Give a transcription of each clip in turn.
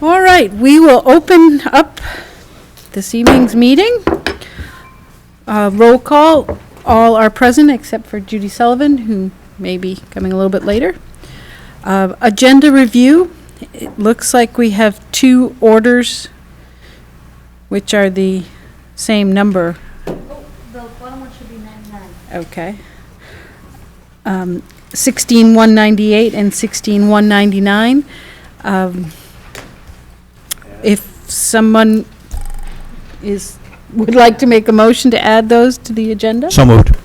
All right, we will open up this evening's meeting. Roll call, all are present except for Judy Sullivan, who may be coming a little bit later. Agenda review, it looks like we have 2 orders, which are the same number. Oh, the bottom one should be 99. Okay. 16,198 and 16,199. If someone would like to make a motion to add those to the agenda? So moved.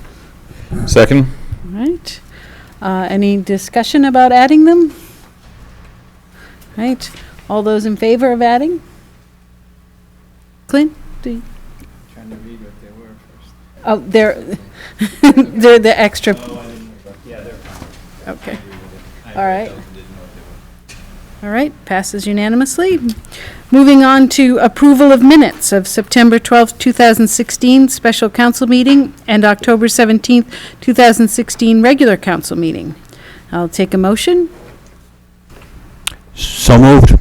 Second? All right. Any discussion about adding them? All right. All those in favor of adding? Clint? Trying to read what they were first. Oh, they're the extra. Yeah, they're fine. Okay. All right. All right, passes unanimously. Moving on to approval of minutes of September 12th, 2016 special council meeting and October 17th, 2016 regular council meeting. I'll take a motion. So moved.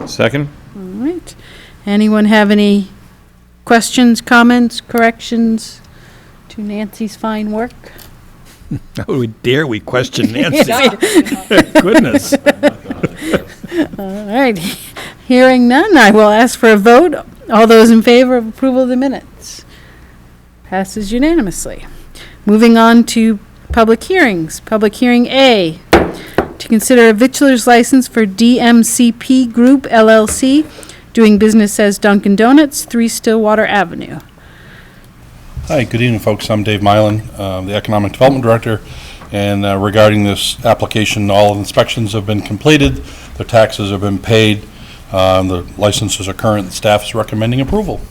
Second? All right. Anyone have any questions, comments, corrections to Nancy's fine work? How dare we question Nancy? Goodness. All right. Hearing none, I will ask for a vote. All those in favor of approval of the minutes? Passes unanimously. Moving on to public hearings. Public hearing A, to consider a vitulers license for DMCP Group LLC, doing business as Dunkin' Donuts, 3 Stillwater Avenue. Hi, good evening, folks. I'm Dave Mylan, the Economic Development Director, and regarding this application, all inspections have been completed, the taxes have been paid, the licenses are current, and staff is recommending approval.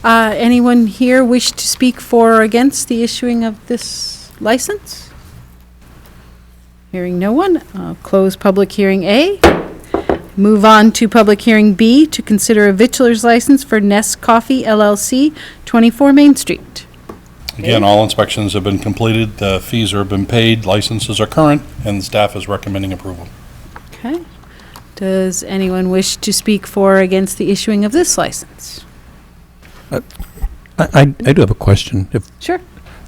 Anyone here wish to speak for or against the issuing of this license? Hearing no one, I'll close public hearing A. Move on to public hearing B, to consider a vitulers license for Nest Coffee LLC, 24 Main Street. Again, all inspections have been completed, the fees have been paid, licenses are current, and the staff is recommending approval. Okay. Does anyone wish to speak for or against the issuing of this license? I do have a question. Sure.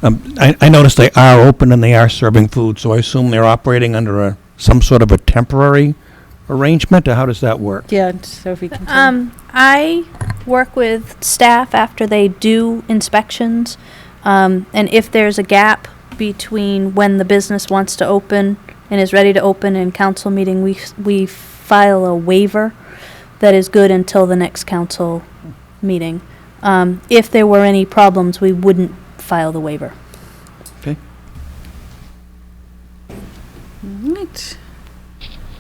I noticed they are open and they are serving food, so I assume they're operating under some sort of a temporary arrangement, or how does that work? Yeah, Sophie can. I work with staff after they do inspections, and if there's a gap between when the business wants to open and is ready to open and council meeting, we file a waiver that is good until the next council meeting. If there were any problems, we wouldn't file the waiver. Okay. All right.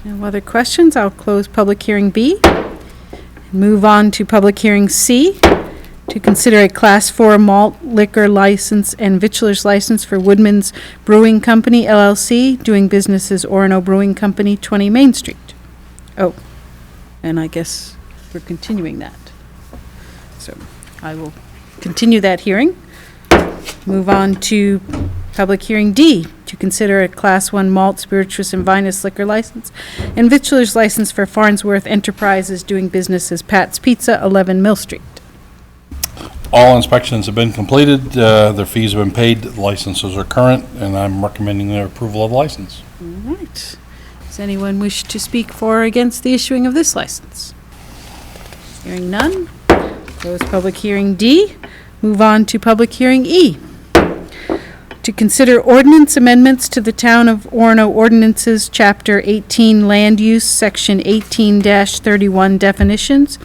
No other questions? I'll close public hearing B. Move on to public hearing C, to consider a Class 4 malt liquor license and vitulers license for Woodman's Brewing Company LLC, doing business as Orono Brewing Company, 20 Main Street. Oh, and I guess we're continuing that. So I will continue that hearing. Move on to public hearing D, to consider a Class 1 malt, spirituous, and vinous liquor license and vitulers license for Farnsworth Enterprises, doing business as Pat's Pizza, 11 Mill Street. All inspections have been completed, their fees have been paid, the licenses are current, and I'm recommending their approval of the license. All right. Does anyone wish to speak for or against the issuing of this license? Hearing none. Close public hearing D. Move on to public hearing E, to consider ordinance amendments to the Town of Orono Ordinances, Chapter 18 Land Use, Section 18-31 Definitions,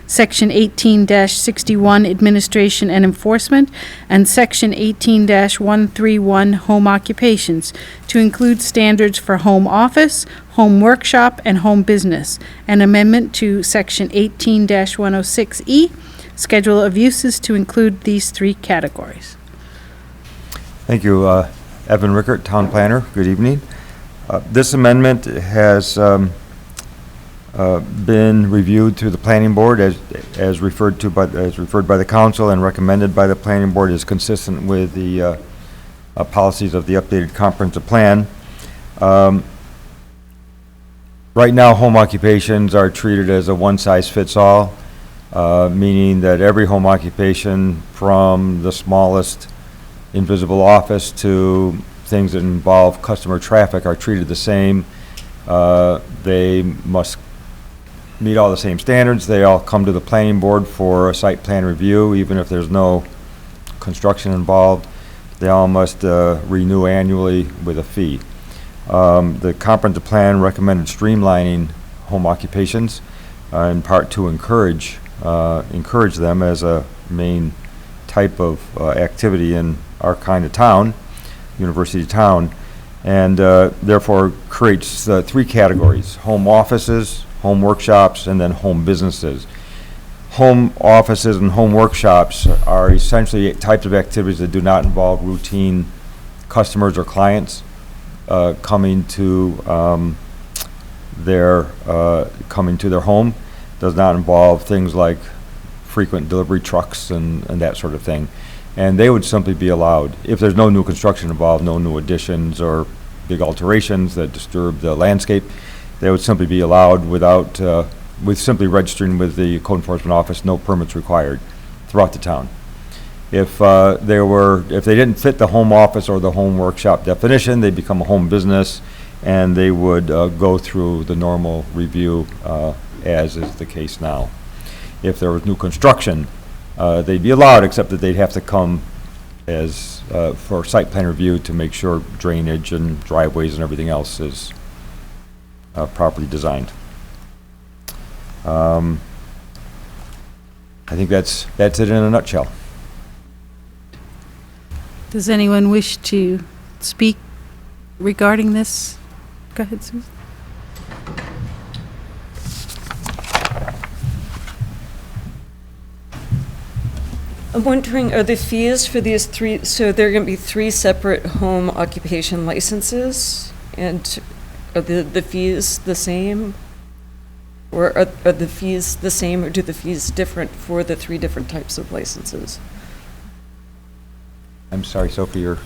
Section 18-61 Administration and Enforcement, and Section 18-131 Home Occupations, to include standards for home office, home workshop, and home business. An amendment to Section 18-106E, Schedule of Uses, to include these 3 categories. Thank you. Evan Rickert, Town Planner. Good evening. This amendment has been reviewed through the Planning Board as referred by the Council and recommended by the Planning Board, is consistent with the policies of the updated comprehensive plan. Right now, home occupations are treated as a one-size-fits-all, meaning that every home occupation, from the smallest invisible office to things that involve customer traffic, are treated the same. They must meet all the same standards. They all come to the planning board for a site plan review, even if there's no construction involved. They all must renew annually with a fee. The comprehensive plan recommended streamlining home occupations, in part to encourage them as a main type of activity in our kind of town, university town, and therefore creates three categories: home offices, home workshops, and then home businesses. Home offices and home workshops are essentially types of activities that do not involve routine customers or clients coming to their home. Does not involve things like frequent delivery trucks and that sort of thing. And they would simply be allowed, if there's no new construction involved, no new additions or big alterations that disturb the landscape, they would simply be allowed without, with simply registering with the code enforcement office, no permits required throughout the town. If they didn't fit the home office or the home workshop definition, they become a home business, and they would go through the normal review, as is the case now. If there was new construction, they'd be allowed, except that they'd have to come as for site plan review to make sure drainage and driveways and everything else is properly designed. I think that's it in a nutshell. Does anyone wish to speak regarding this? Go ahead, Susan. I'm wondering, are the fees for these three, so there are going to be three separate home occupation licenses? And are the fees the same? Or are the fees the same, or do the fees different for the three different types of licenses? I'm sorry, Sophie, I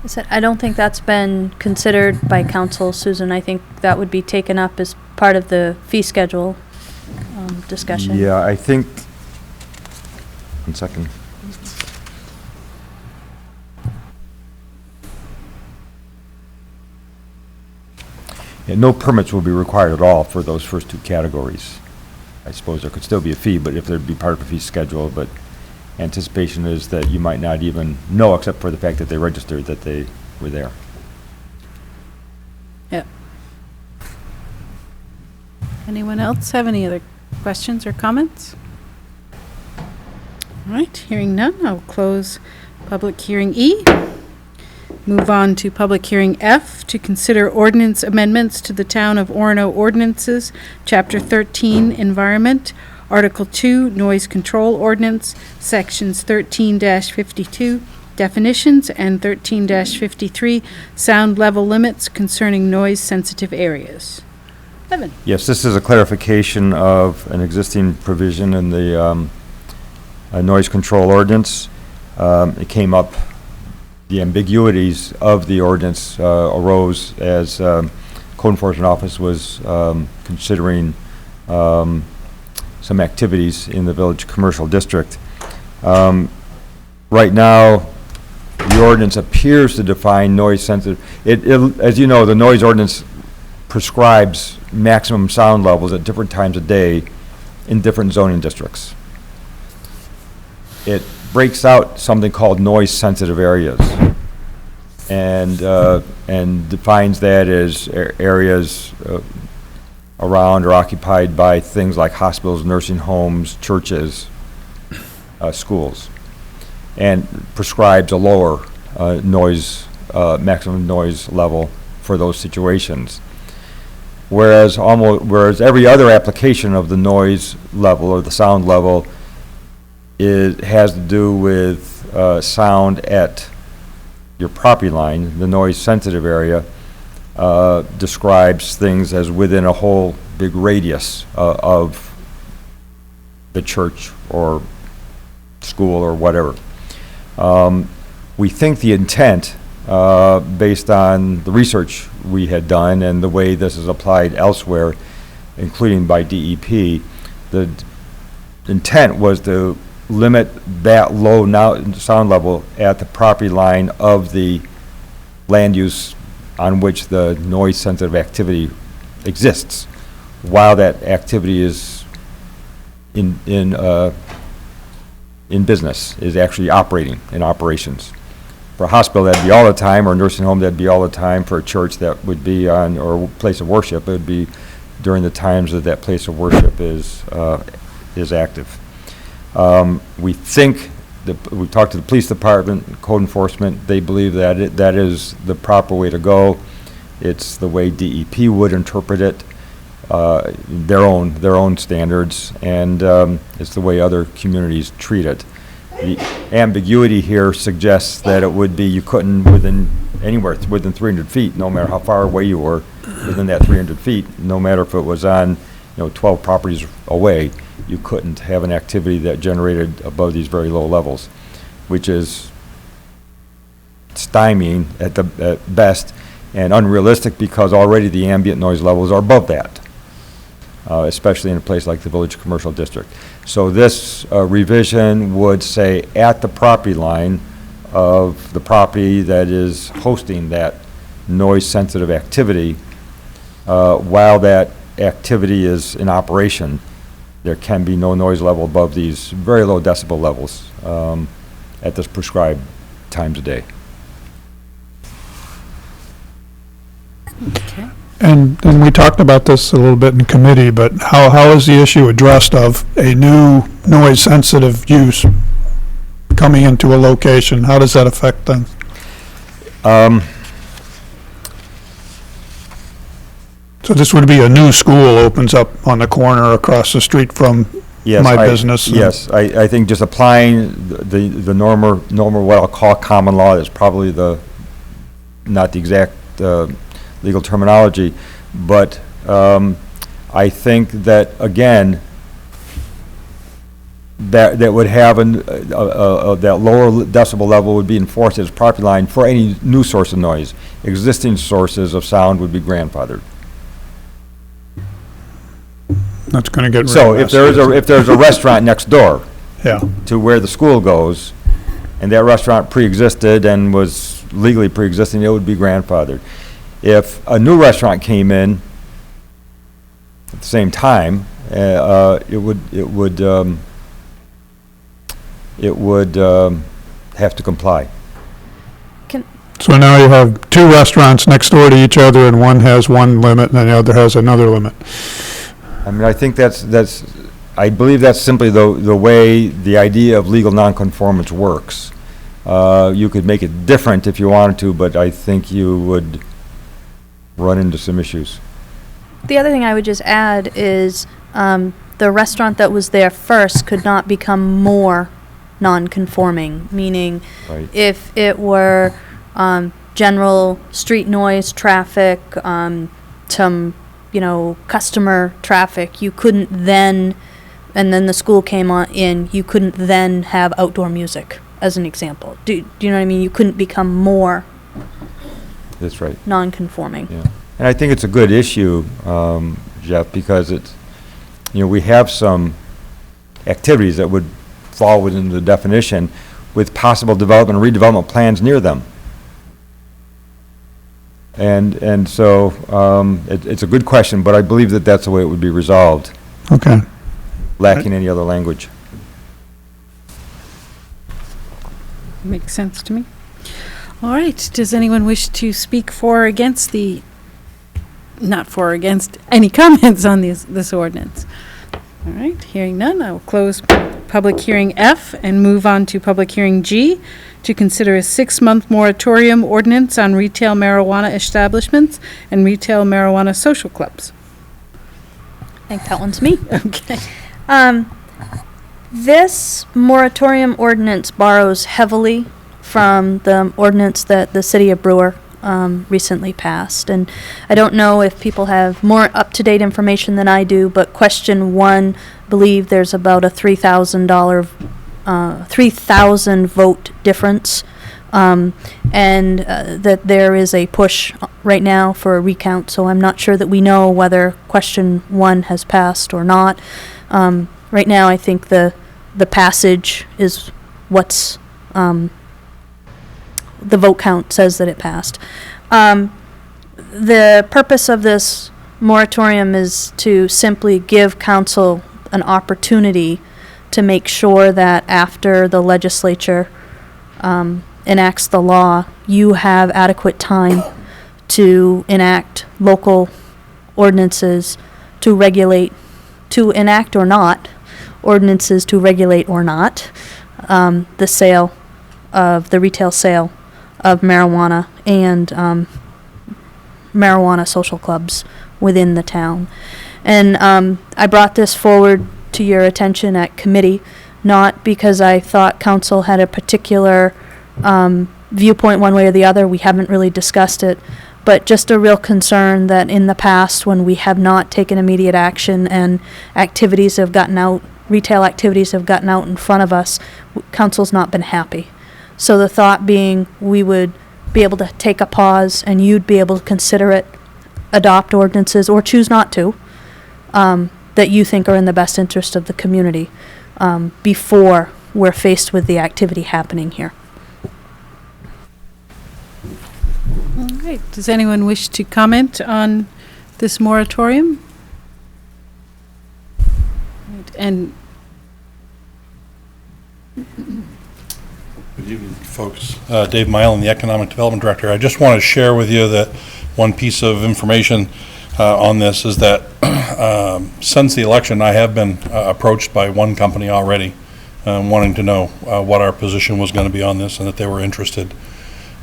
said, I don't think that's been considered by council, Susan. I think that would be taken up as part of the fee schedule discussion. Yeah, I think, 1 second. Yeah, no permits will be required at all for those first two categories. I suppose there could still be a fee, but if there'd be part of the fee schedule, but anticipation is that you might not even know, except for the fact that they registered, that they were there. Yep. Anyone else have any other questions or comments? All right, hearing none, I'll close public hearing E. Move on to public hearing F, to consider ordinance amendments to the Town of Orono Ordinances, Chapter 13, Environment, Article 2, Noise Control Ordinance, Sections 13-52, Definitions, and 13-53, Sound Level Limits concerning noise-sensitive areas. Evan? Yes, this is a clarification of an existing provision in the noise control ordinance. It came up, the ambiguities of the ordinance arose as Code Enforcement Office was considering some activities in the Village Commercial District. Right now, the ordinance appears to define noise sensitive. As you know, the noise ordinance prescribes maximum sound levels at different times of day in different zoning districts. It breaks out something called noise sensitive areas, and defines that as areas around or occupied by things like hospitals, nursing homes, churches, schools, and prescribes a lower maximum noise level for those situations. Whereas every other application of the noise level or the sound level has to do with sound at your property line. The noise sensitive area describes things as within a whole big radius of the church or school or whatever. We think the intent based on the research we had done and the way this is applied elsewhere, including by DEP. The intent was to limit that low sound level at the property line of the land use on which the noise-sensitive activity exists, while that activity is in business, is actually operating, in operations. For a hospital, that'd be all the time, or a nursing home, that'd be all the time. For a church, that would be on, or a place of worship, it would be during the times that that place of worship is active. We think, we talked to the police department, code enforcement, they believe that that is the proper way to go. It's the way DEP would interpret it, their own standards, and it's the way other communities treat it. The ambiguity here suggests that it would be, you couldn't anywhere within 300 feet, no matter how far away you were within that 300 feet, no matter if it was on, 12 properties away, you couldn't have an activity that generated above these very low levels, which is stymieing at best and unrealistic, because already the ambient noise levels are above that, especially in a place like the Village Commercial District. So this revision would say at the property line of the property that is hosting that noise-sensitive activity, while that activity is in operation, there can be no noise level above these very low decibel levels at this prescribed times a day. Okay. And we talked about this a little bit in committee, but how is the issue addressed of a new noise-sensitive use coming into a location? How does that affect them? So this would be a new school opens up on the corner across the street from my business? Yes, I think just applying the normal, what I'll call common law, is probably not the exact legal terminology, but I think that, again, that would have that lower decibel level would be enforced as property line for any new source of noise. Existing sources of sound would be grandfathered. That's going to get rid So of if there's a restaurant next door Yeah, to where the school goes, and that restaurant pre-existed and was legally pre-existing, it would be grandfathered. If a new restaurant came in at the same time, it would have to comply. so now you have two restaurants next door to each other, and one has one limit and the other has another limit. I mean, I think I believe that's simply the way the idea of legal nonconformance works. You could make it different if you wanted to, but I think you would run into some issues. The other thing I would just add is the restaurant that was there first could not become more non-conforming, meaning Right. if it were general street noise, traffic, some, customer traffic, you couldn't then, and then the school came in, you couldn't then have outdoor music, as an example. Do you know what I mean? You couldn't become more That's right. non-conforming. Yeah. And I think it's a good issue, Jeff, because we have some activities that would fall within the definition with possible development and redevelopment plans near them. And so it's a good question, but I believe that that's the way it would be resolved, Okay. lacking any other language. Makes sense to me. All right, does anyone wish to speak for or against not for or against, any comments on this ordinance? All right, hearing none, I will close public hearing F and move on to public hearing G to consider a 6-month moratorium ordinance on retail marijuana establishments and retail marijuana social clubs. I think that one's me. Okay. This moratorium ordinance borrows heavily from the ordinance that the city of Brewer recently passed. And I don't know if people have more up-to-date information than I do, but question 1, believe there's about a $3,000 vote difference. and that there is a push right now for a recount, so I'm not sure that we know whether question 1 has passed or not. Right now, I think the passage is what's, the vote count says that it passed. The purpose of this moratorium is to simply give council an opportunity to make sure that after the legislature enacts the law, you have adequate time to enact local ordinances to regulate, to enact or not, ordinances to regulate or not, the sale of, the retail sale of marijuana and marijuana social clubs within the town. And I brought this forward to your attention at committee, not because I thought council had a particular viewpoint one way or the other. We haven't really discussed it, but just a real concern that in the past, when we have not taken immediate action and activities have gotten out, retail activities have gotten out in front of us, council's not been happy. So the thought being, we would be able to take a pause and you'd be able to consider it, adopt ordinances, or choose not to, that you think are in the best interest of the community, before we're faced with the activity happening here. All right, does anyone wish to comment on this moratorium? Right, and Good evening, folks. Dave Mylan, the Economic Development Director. I just want to share with you that one piece of information on this is that since the election, I have been approached by one company already wanting to know what our position was going to be on this and that they were interested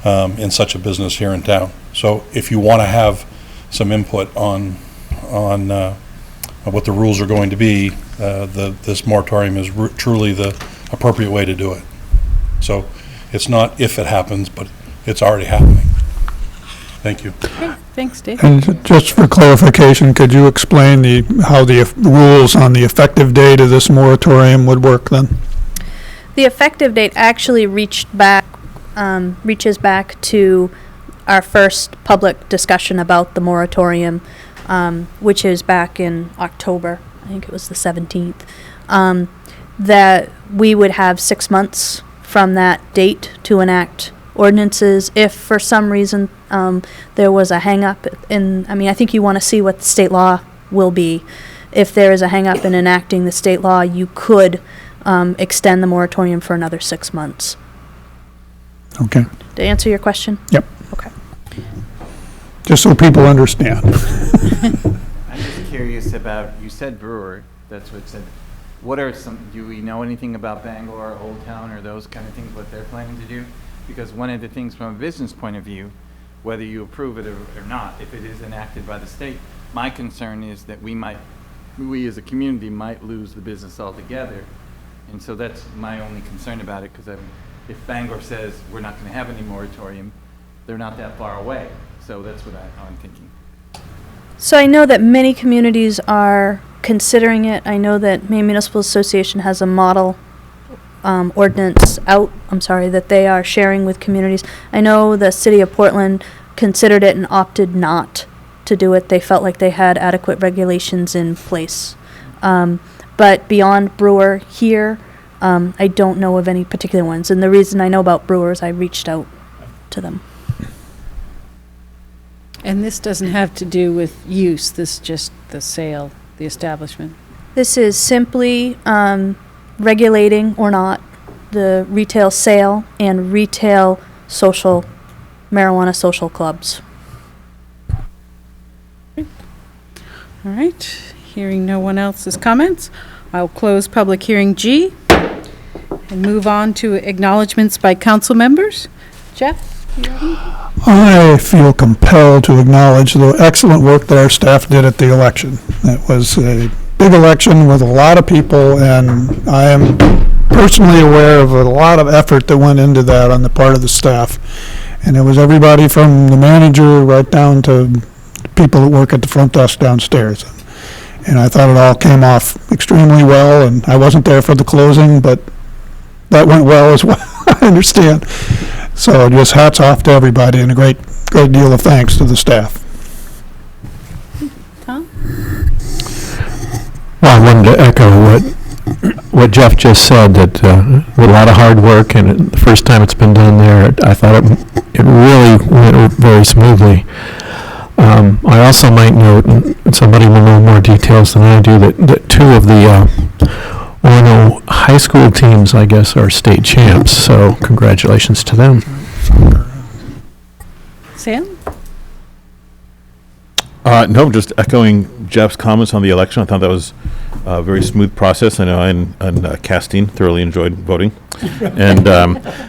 in such a business here in town. So if you want to have some input on what the rules are going to be, this moratorium is truly the appropriate way to do it. So it's not if it happens, but it's already happening. Thank you. okay, thanks, Dave. And just for clarification, could you explain how the rules on the effective date of this moratorium would work then? The effective date actually reaches back to our first public discussion about the moratorium, which is back in October. I think it was the 17th. That we would have 6 months from that date to enact ordinances. If for some reason there was a hang-up in, I think you want to see what the state law will be. If there is a hang-up in enacting the state law, you could extend the moratorium for another 6 months. Okay, To answer your question? Yep. Okay. just so people understand. I'm just curious about, you said brewer, that's what it said. What are some, do we know anything about Bangor, Old Town, or those kind of things, what they're planning to do? Because one of the things from a business point of view, whether you approve it or not, if it is enacted by the state, my concern is that we as a community might lose the business altogether. And so that's my only concern about it, because if Bangor says we're not going to have any moratorium, they're not that far away. So that's what I'm thinking. So I know that many communities are considering it. I know that Maine Municipal Association has a model ordinance out, that they are sharing with communities. I know the city of Portland considered it and opted not to do it. They felt like they had adequate regulations in place. But beyond brewer here, I don't know of any particular ones. And the reason I know about brewers, I reached out to them. And this doesn't have to do with use, this is just the sale, the establishment. This is simply regulating or not the retail sale and retail marijuana social clubs. All right, hearing no one else's comments, I'll close public hearing G and move on to acknowledgements by council members. Jeff? I feel compelled to acknowledge the excellent work that our staff did at the election. It was a big election with a lot of people, and I am personally aware of a lot of effort that went into that on the part of the staff. And it was everybody from the manager right down to people that work at the front desk downstairs. And I thought it all came off extremely well, and I wasn't there for the closing, but that went well as well, I understand. So just hats off to everybody and a great deal of thanks to the staff. Tom? Well, I wanted to echo what Jeff just said, that with a lot of hard work, and the first time it's been done there, I thought it really went very smoothly. I also might note, and somebody will know more details than I do, that two of the Orono high school teams, I guess, are state champs, so congratulations to them. Sam? No, just echoing Jeff's comments on the election. I thought that was a very smooth process. I know I and Castine thoroughly enjoyed voting. And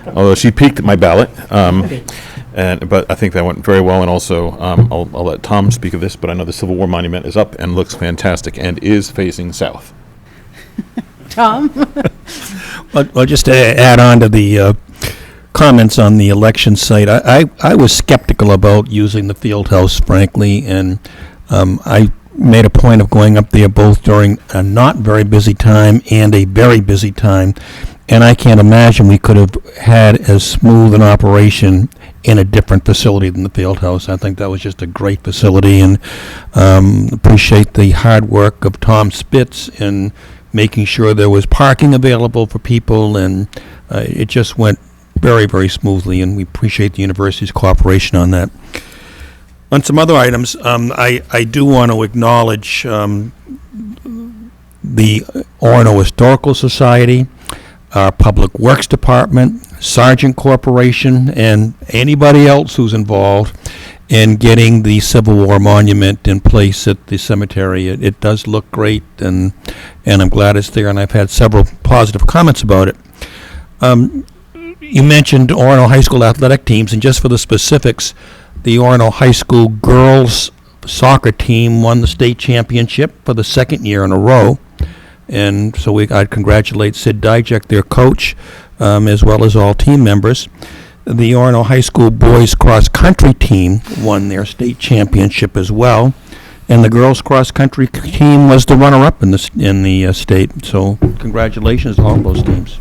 although she peaked at my ballot, but I think that went very well. And also, I'll let Tom speak of this, but I know the Civil War Monument is up and looks fantastic and is facing south. Tom? Well, just to add on to the comments on the election site, I was skeptical about using the field house, frankly, and I made a point of going up there both during a not very busy time and a very busy time, and I can't imagine we could have had as smooth an operation in a different facility than the field house. I think that was just a great facility, and appreciate the hard work of Tom Spitz in making sure there was parking available for people, and it just went very, very smoothly, and we appreciate the university's cooperation on that. On some other items, I do want to acknowledge the Orono Historical Society, our Public Works Department, Sargent Corporation, and anybody else who's involved in getting the Civil War Monument in place at the cemetery. It does look great, and I'm glad it's there, and I've had several positive comments about it. You mentioned Orono High School athletic teams, and just for the specifics, the Orono High School girls soccer team won the state championship for the second year in a row. And so I'd congratulate Sid Dijek, their coach, as well as all team members. The Orono High School boys cross-country team won their state championship as well. And the girls cross-country team was the runner-up in the state. So congratulations to all those teams.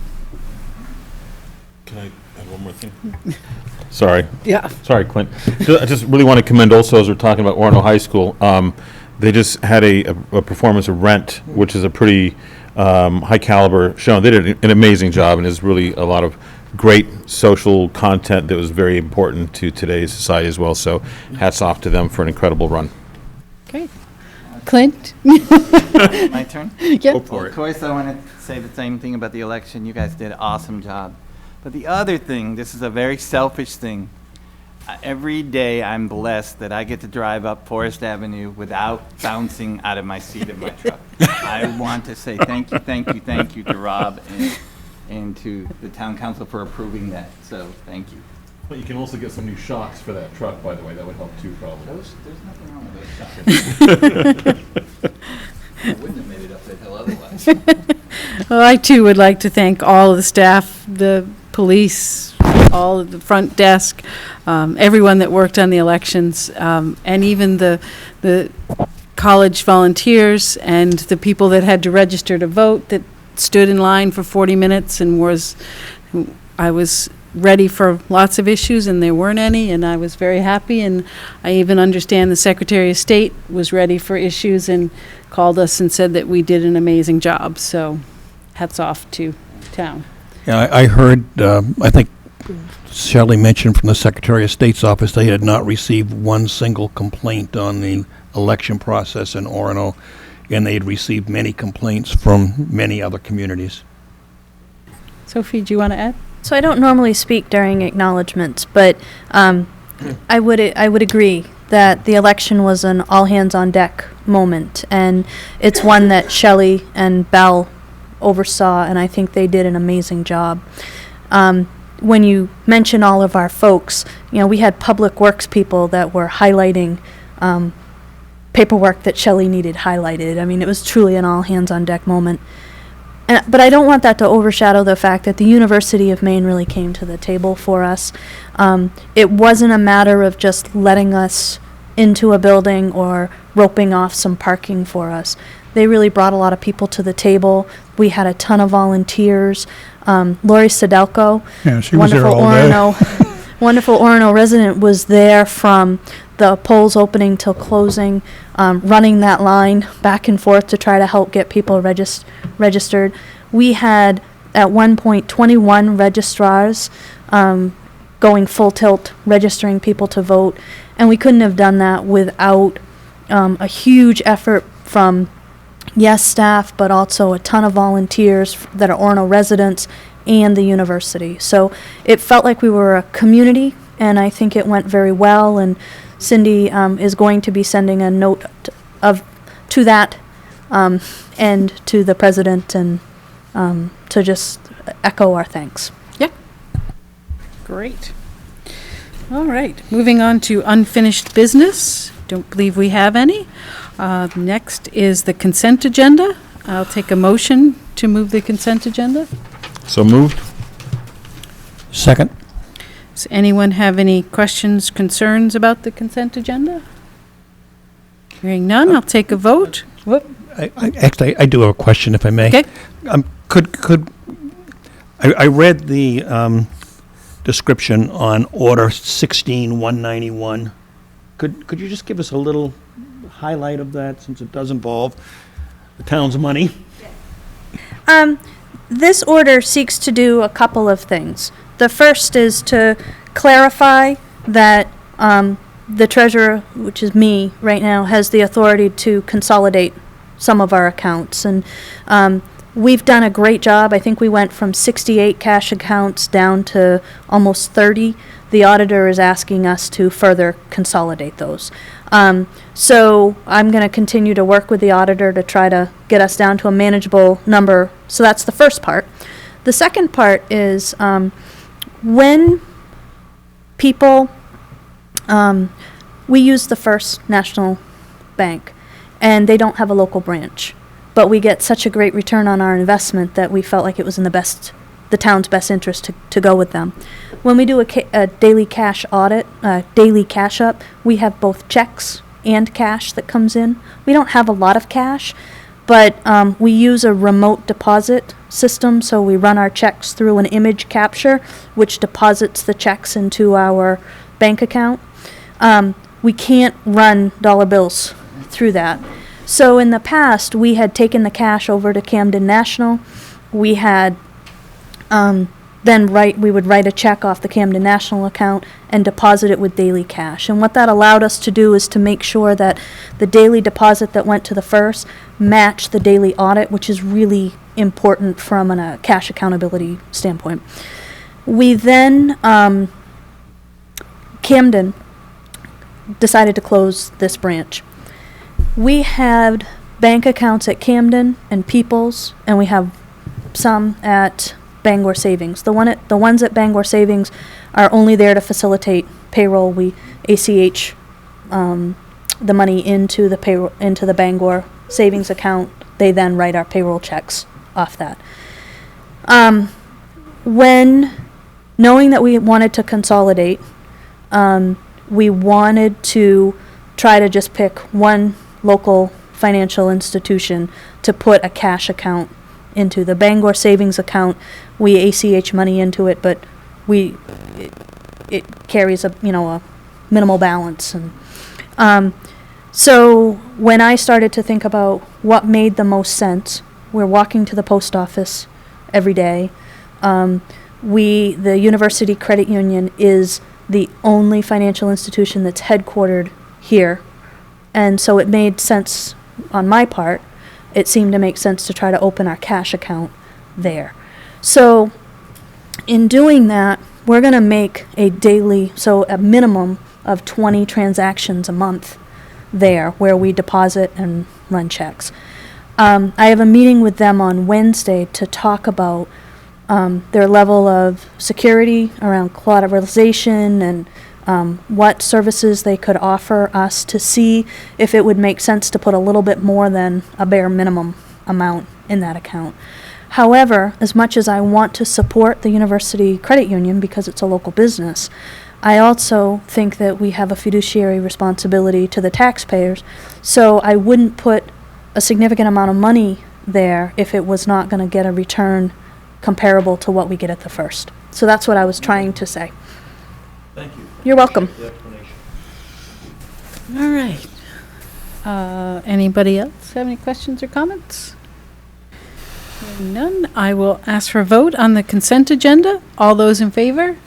Can I add one more thing? Sorry. Yeah. Sorry, Clint. I just really want to commend also, as we're talking about Orono High School, they just had a performance of Rent, which is a pretty high caliber show. They did an amazing job, and there's really a lot of great social content that was very important to today's society as well. So hats off to them for an incredible run. Okay. Clint? My turn? Yeah. Go for it. Of course, I want to say the same thing about the election. You guys did an awesome job. But the other thing, this is a very selfish thing. Every day I'm blessed that I get to drive up Forest Avenue without bouncing out of my seat of my truck. I want to say thank you to Rob and to the town council for approving that. So thank you. But you can also get some new shocks for that truck, by the way. That would help too, probably. There's nothing wrong with those shocks. I wouldn't have made it up that hill otherwise. Well, I too would like to thank all of the staff, the police, all of the front desk, everyone that worked on the elections, and even the college volunteers and the people that had to register to vote that stood in line for 40 minutes and I was ready for lots of issues and there weren't any, and I was very happy, and I even understand the Secretary of State was ready for issues and called us and said that we did an amazing job, so hats off to town. Yeah, I heard, I think Shelley mentioned from the Secretary of State's office they had not received one single complaint on the election process in Orono, and they had received many complaints from many other communities. Sophie, do you want to add? So I don't normally speak during acknowledgements, but I would agree that the election was an all-hands-on-deck moment, and it's one that Shelley and Bell oversaw, and I think they did an amazing job. When you mention all of our folks, you know, we had public works people that were highlighting paperwork that Shelley needed highlighted. I mean, it was truly an all-hands-on-deck moment. But I don't want that to overshadow the fact that the University of Maine really came to the table for us. It wasn't a matter of just letting us into a building or roping off some parking for us. They really brought a lot of people to the table. We had a ton of volunteers. Lori Sedelko, Yeah, she was there wonderful all day. Orono wonderful Orono resident was there from the polls opening till closing, running that line back and forth to try to help get people registered. We had, at one point, 21 registrars going full tilt, registering people to vote, and we couldn't have done that without a huge effort from, yes, staff, but also a ton of volunteers that are Orono residents and the university. So it felt like we were a community, and I think it went very well, and Cindy is going to be sending a note to that and to the president, and to just echo our thanks. Yep. Great. All right, moving on to unfinished business. Don't believe we have any. Next is the consent agenda. I'll take a motion to move the consent agenda. So moved? Second? Does anyone have any questions, concerns about the consent agenda? Hearing none, I'll take a vote. Actually, I do have a question, if I may. Okay. I read the description on Order 16191. Could you just give us a little highlight of that, since it does involve the town's money? This order seeks to do a couple of things. The first is to clarify that the treasurer, which is me right now, has the authority to consolidate some of our accounts. And we've done a great job. I think we went from 68 cash accounts down to almost 30. The auditor is asking us to further consolidate those. So I'm going to continue to work with the auditor to try to get us down to a manageable number. So that's the first part. The second part is when people, we use the First National Bank, and they don't have a local branch, but we get such a great return on our investment that we felt like it was in the town's best interest to go with them. When we do a daily cash audit, daily cash up, we have both checks and cash that comes in. We don't have a lot of cash, but we use a remote deposit system, so we run our checks through an image capture, which deposits the checks into our bank account. We can't run dollar bills through that. So in the past, we had taken the cash over to Camden National. We had we would write a check off the Camden National account and deposit it with daily cash. And what that allowed us to do is to make sure that the daily deposit that went to the first matched the daily audit, which is really important from a cash accountability standpoint. We then, Camden decided to close this branch. We had bank accounts at Camden and Peoples, and we have some at Bangor Savings. The ones at Bangor Savings are only there to facilitate payroll. We ACH the money into the Bangor Savings account. They then write our payroll checks off that. When knowing that we wanted to consolidate, we wanted to try to just pick one local financial institution to put a cash account into. The Bangor Savings account, we ACH money into it, but it carries a minimal balance. And so when I started to think about what made the most sense, we're walking to the post office every day. The University Credit Union is the only financial institution that's headquartered here. And so it made sense on my part. It seemed to make sense to try to open our cash account there. So in doing that, we're going to make a minimum of 20 transactions a month there where we deposit and run checks. I have a meeting with them on Wednesday to talk about their level of security around collateralization and what services they could offer us, to see if it would make sense to put a little bit more than a bare minimum amount in that account. However, as much as I want to support the University Credit Union because it's a local business, I also think that we have a fiduciary responsibility to the taxpayers, so I wouldn't put a significant amount of money there if it was not going to get a return comparable to what we get at the first. So that's what I was trying to say. Thank you. You're welcome. All right. Anybody else have any questions or comments? Hearing none, I will ask for a vote on the consent agenda. All those in favor?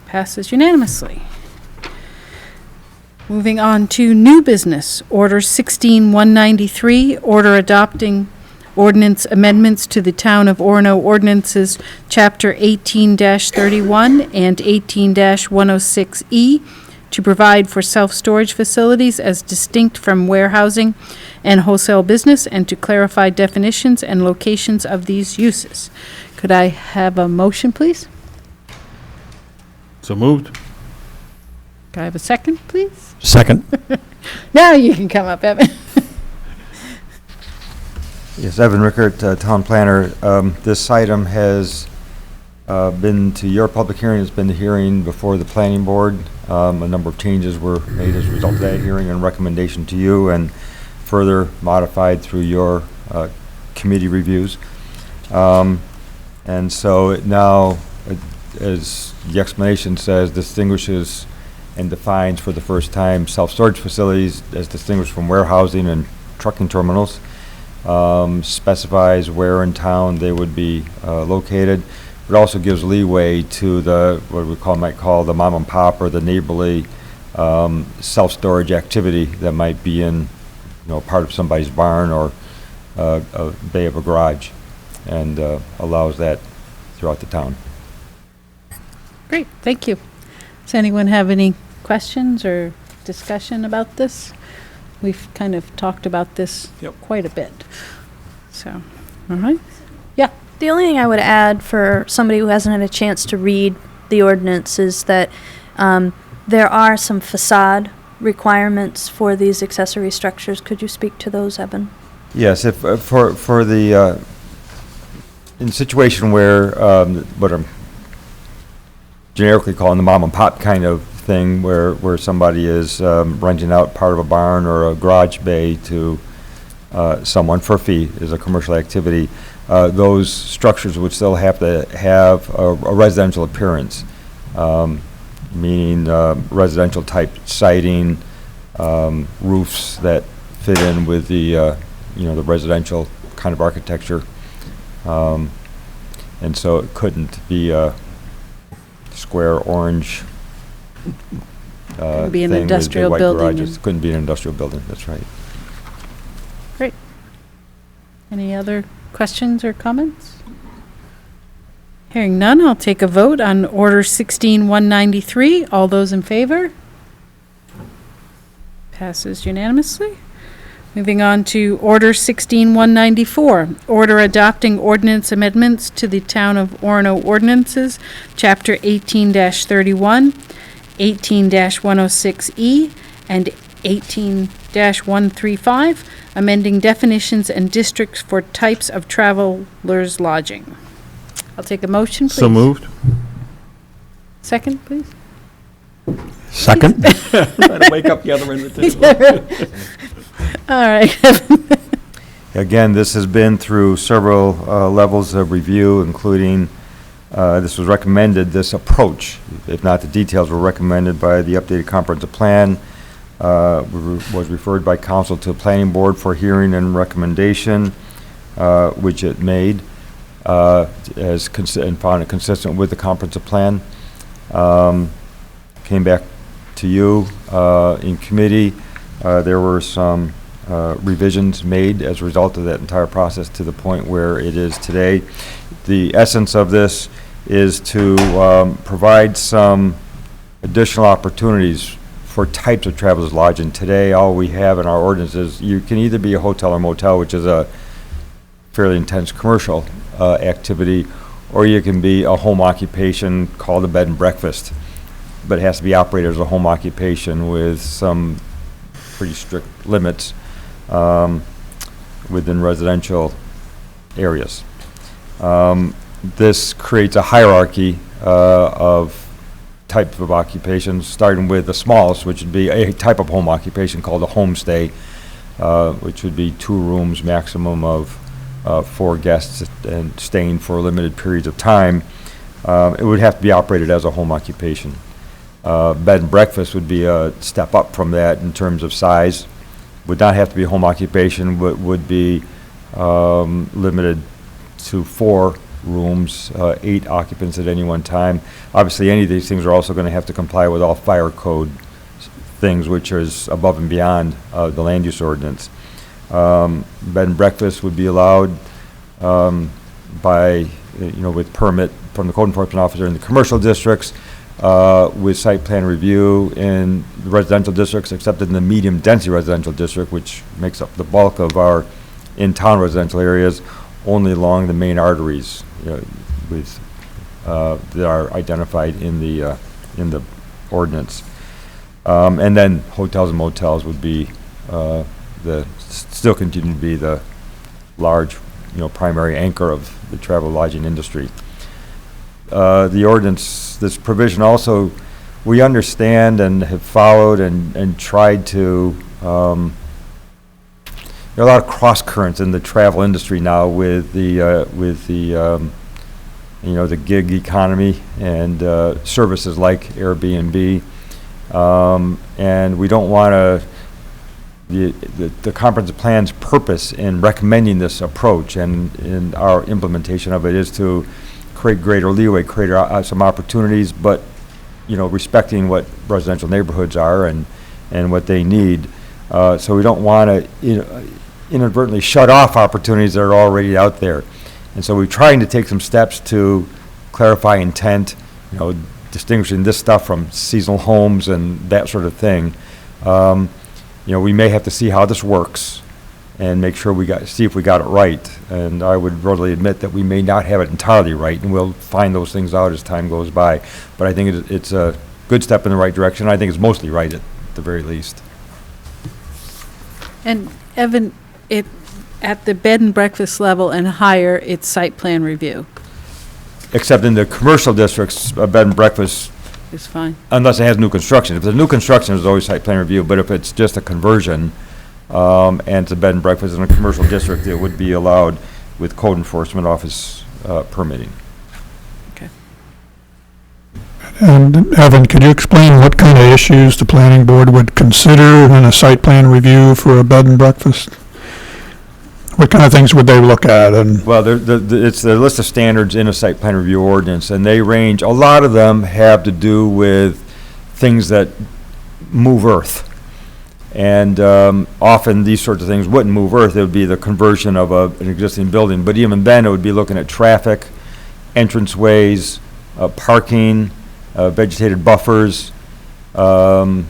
Passes unanimously. Moving on to new business, Order 16193, order adopting ordinance amendments to the Town of Orono ordinances, Chapter 18-31 and 18-106E, to provide for self-storage facilities as distinct from warehousing and wholesale business, and to clarify definitions and locations of these uses. Could I have a motion, please? So moved. Could I have a second, please? Second. Now you can come up, Evan. Yes, Evan Rickert, Town Planner. This item has been to your public hearing, it's been the hearing before the Planning Board. A number of changes were made as a result of that hearing and recommendation to you, and further modified through your committee reviews. And so it now, as the explanation says, distinguishes and defines for the first time self-storage facilities as distinguished from warehousing and trucking terminals. Specifies where in town they would be located. It also gives leeway to the, what we might call the mom and pop or the neighborly self-storage activity that might be in, part of somebody's barn or a bay of a garage, and allows that throughout the town. Great, thank you. Does anyone have any questions or discussion about this? We've kind of talked about this quite a bit. So, all right. Yeah. The only thing I would add for somebody who hasn't had a chance to read the ordinance is that there are some facade requirements for these accessory structures. Could you speak to those, Evan? Yes, if for the in situation where what I'm generically calling the mom and pop kind of thing, where somebody is renting out part of a barn or a garage bay to someone for a fee, is a commercial activity, those structures would still have to have a residential appearance, meaning residential type siding, roofs that fit in with the the residential kind of architecture, and so it couldn't be a square orange Couldn't be an thing with industrial big white building garages. and- Couldn't be an industrial building, that's right. Great. Any other questions or comments? Hearing none, I'll take a vote on Order 16193. All those in favor? Passes unanimously. Moving on to Order 16194, order adopting ordinance amendments to the Town of Orono ordinances, Chapter 18-31, 18-106E, and 18-135, amending definitions and districts for types of travelers lodging. I'll take a motion, please. So moved. Second, please. Second. Trying to wake up the other end of the table. All right. Again, this has been through several levels of review, including, this was recommended, this approach, if not the details, were recommended by the updated comprehensive plan, was referred by council to the planning board for hearing and recommendation, which it made, and found it consistent with the comprehensive plan. Came back to you in committee. There were some revisions made as a result of that entire process to the point where it is today. The essence of this is to provide some additional opportunities for types of travelers lodging. Today, all we have in our ordinance is you can either be a hotel or motel, which is a fairly intense commercial activity, or you can be a home occupation called a bed and breakfast, but it has to be operated as a home occupation with some pretty strict limits within residential areas. This creates a hierarchy of types of occupations, starting with the smallest, which would be a type of home occupation called a homestay, which would be 2 rooms, maximum of 4 guests and staying for limited periods of time. it would have to be operated as a home occupation. Bed and breakfast would be a step up from that in terms of size. Would not have to be a home occupation, would be limited to 4 rooms, 8 occupants at any one time. Obviously, any of these things are also going to have to comply with all fire code things, which is above and beyond the land use ordinance. Bed and breakfast would be allowed by, with permit from the code enforcement officer in the commercial districts, with site plan review in the residential districts, except in the medium density residential district, which makes up the bulk of our in-town residential areas, only along the main arteries that are identified in the ordinance. And then hotels and motels would be still continue to be the large, primary anchor of the travel lodging industry. The ordinance, this provision also, we understand and have followed and tried to, there are a lot of cross currents in the travel industry now with the gig economy and services like Airbnb, and we don't want to. The comprehensive plan's purpose in recommending this approach and in our implementation of it is to create greater leeway, create some opportunities, but respecting what residential neighborhoods are and what they need. So we don't want to inadvertently shut off opportunities that are already out there. And so we're trying to take some steps to clarify intent, distinguishing this stuff from seasonal homes and that sort of thing. We may have to see how this works and make sure see if we got it right. And I would readily admit that we may not have it entirely right, and we'll find those things out as time goes by. But I think it's a good step in the right direction. I think it's mostly right at the very least. And Evan, at the bed and breakfast level and higher, it's site plan review. Except in the commercial districts, a bed and breakfast, It's fine. unless it has new construction. If there's new construction, there's always site plan review, but if it's just a conversion, and it's a bed and breakfast in a commercial district, it would be allowed with code enforcement office permitting. Okay. And Evan, could you explain what kind of issues the planning board would consider in a site plan review for a bed and breakfast? What kind of things would they look at? And Well, it's the list of standards in a site plan review ordinance, and they range, a lot of them have to do with things that move earth. And often these sorts of things wouldn't move earth, it would be the conversion of an existing building. But even then, it would be looking at traffic, entranceways, parking, vegetated buffers, ability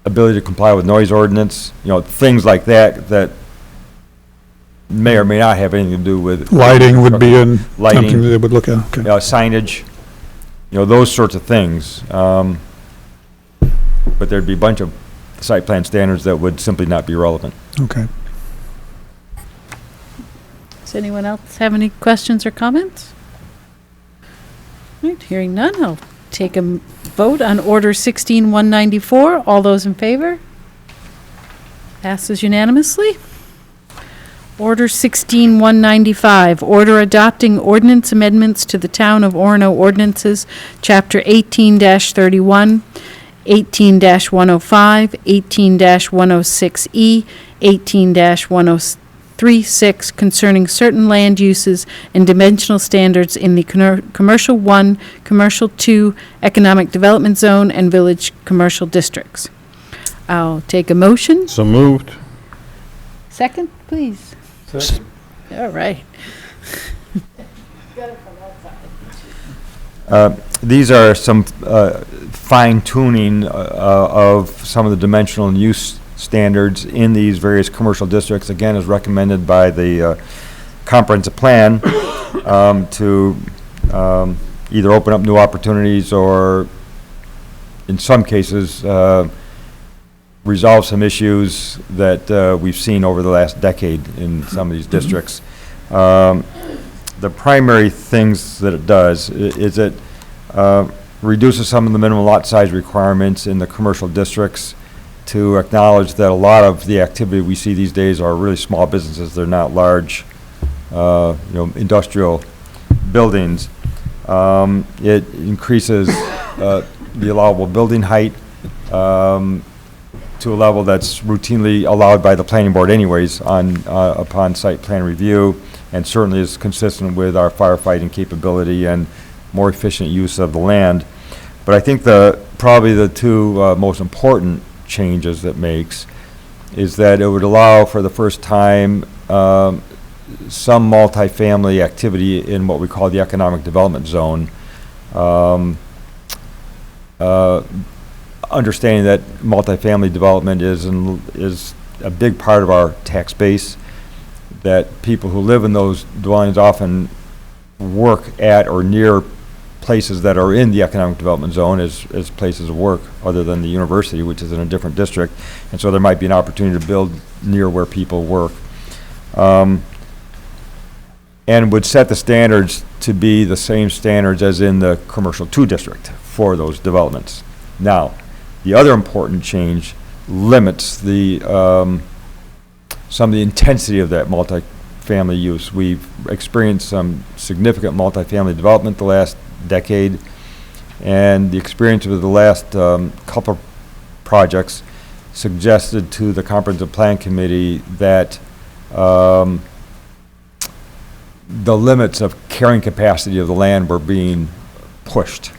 to comply with noise ordinance, things like that may or may not have anything to do with. lighting would be in Lighting. something that they would look at, okay. Signage, those sorts of things. But there'd be a bunch of site plan standards that would simply not be relevant. Okay. Does anyone else have any questions or comments? All right, hearing none, I'll take a vote on Order 16-194. All those in favor? Passes unanimously. Order 16-195, order adopting ordinance amendments to the Town of Orono ordinances, Chapter 18-31, 18-105, 18-106E, 18-1036 concerning certain land uses and dimensional standards in the Commercial 1, Commercial 2 Economic Development Zone and Village Commercial Districts. I'll take a motion. So moved. Second, please. All right. These are some fine tuning of some of the dimensional and use standards in these various commercial districts, again, as recommended by the comprehensive plan to either open up new opportunities or, in some cases, resolve some issues that we've seen over the last decade in some of these districts. The primary things that it does is it reduces some of the minimum lot size requirements in the commercial districts to acknowledge that a lot of the activity we see these days are really small businesses. They're not large, industrial buildings. It increases the allowable building height to a level that's routinely allowed by the planning board anyways upon site plan review, and certainly is consistent with our firefighting capability and more efficient use of the land. But I think probably the two most important changes it makes is that it would allow for the first time some multifamily activity in what we call the economic development zone. Understanding that multifamily development is a big part of our tax base, that people who live in those dwellings often work at or near places that are in the economic development zone as places of work, other than the university, which is in a different district. And so there might be an opportunity to build near where people work. And would set the standards to be the same standards as in the commercial 2 district for those developments. Now, the other important change limits some of the intensity of that multifamily use. We've experienced some significant multifamily development the last decade, and the experience of the last couple of projects suggested to the Comprehensive Plan Committee that the limits of carrying capacity of the land were being pushed.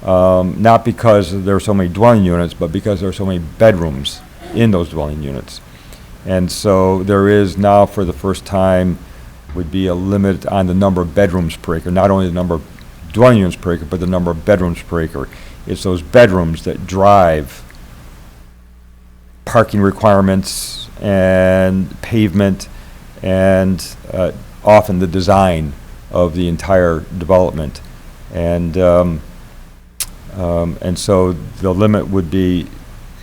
Not because there are so many dwelling units, but because there are so many bedrooms in those dwelling units. And so there is now, for the first time, would be a limit on the number of bedrooms per acre, not only the number of dwelling units per acre, but the number of bedrooms per acre. It's those bedrooms that drive parking requirements and pavement and often the design of the entire development. And so the limit would be,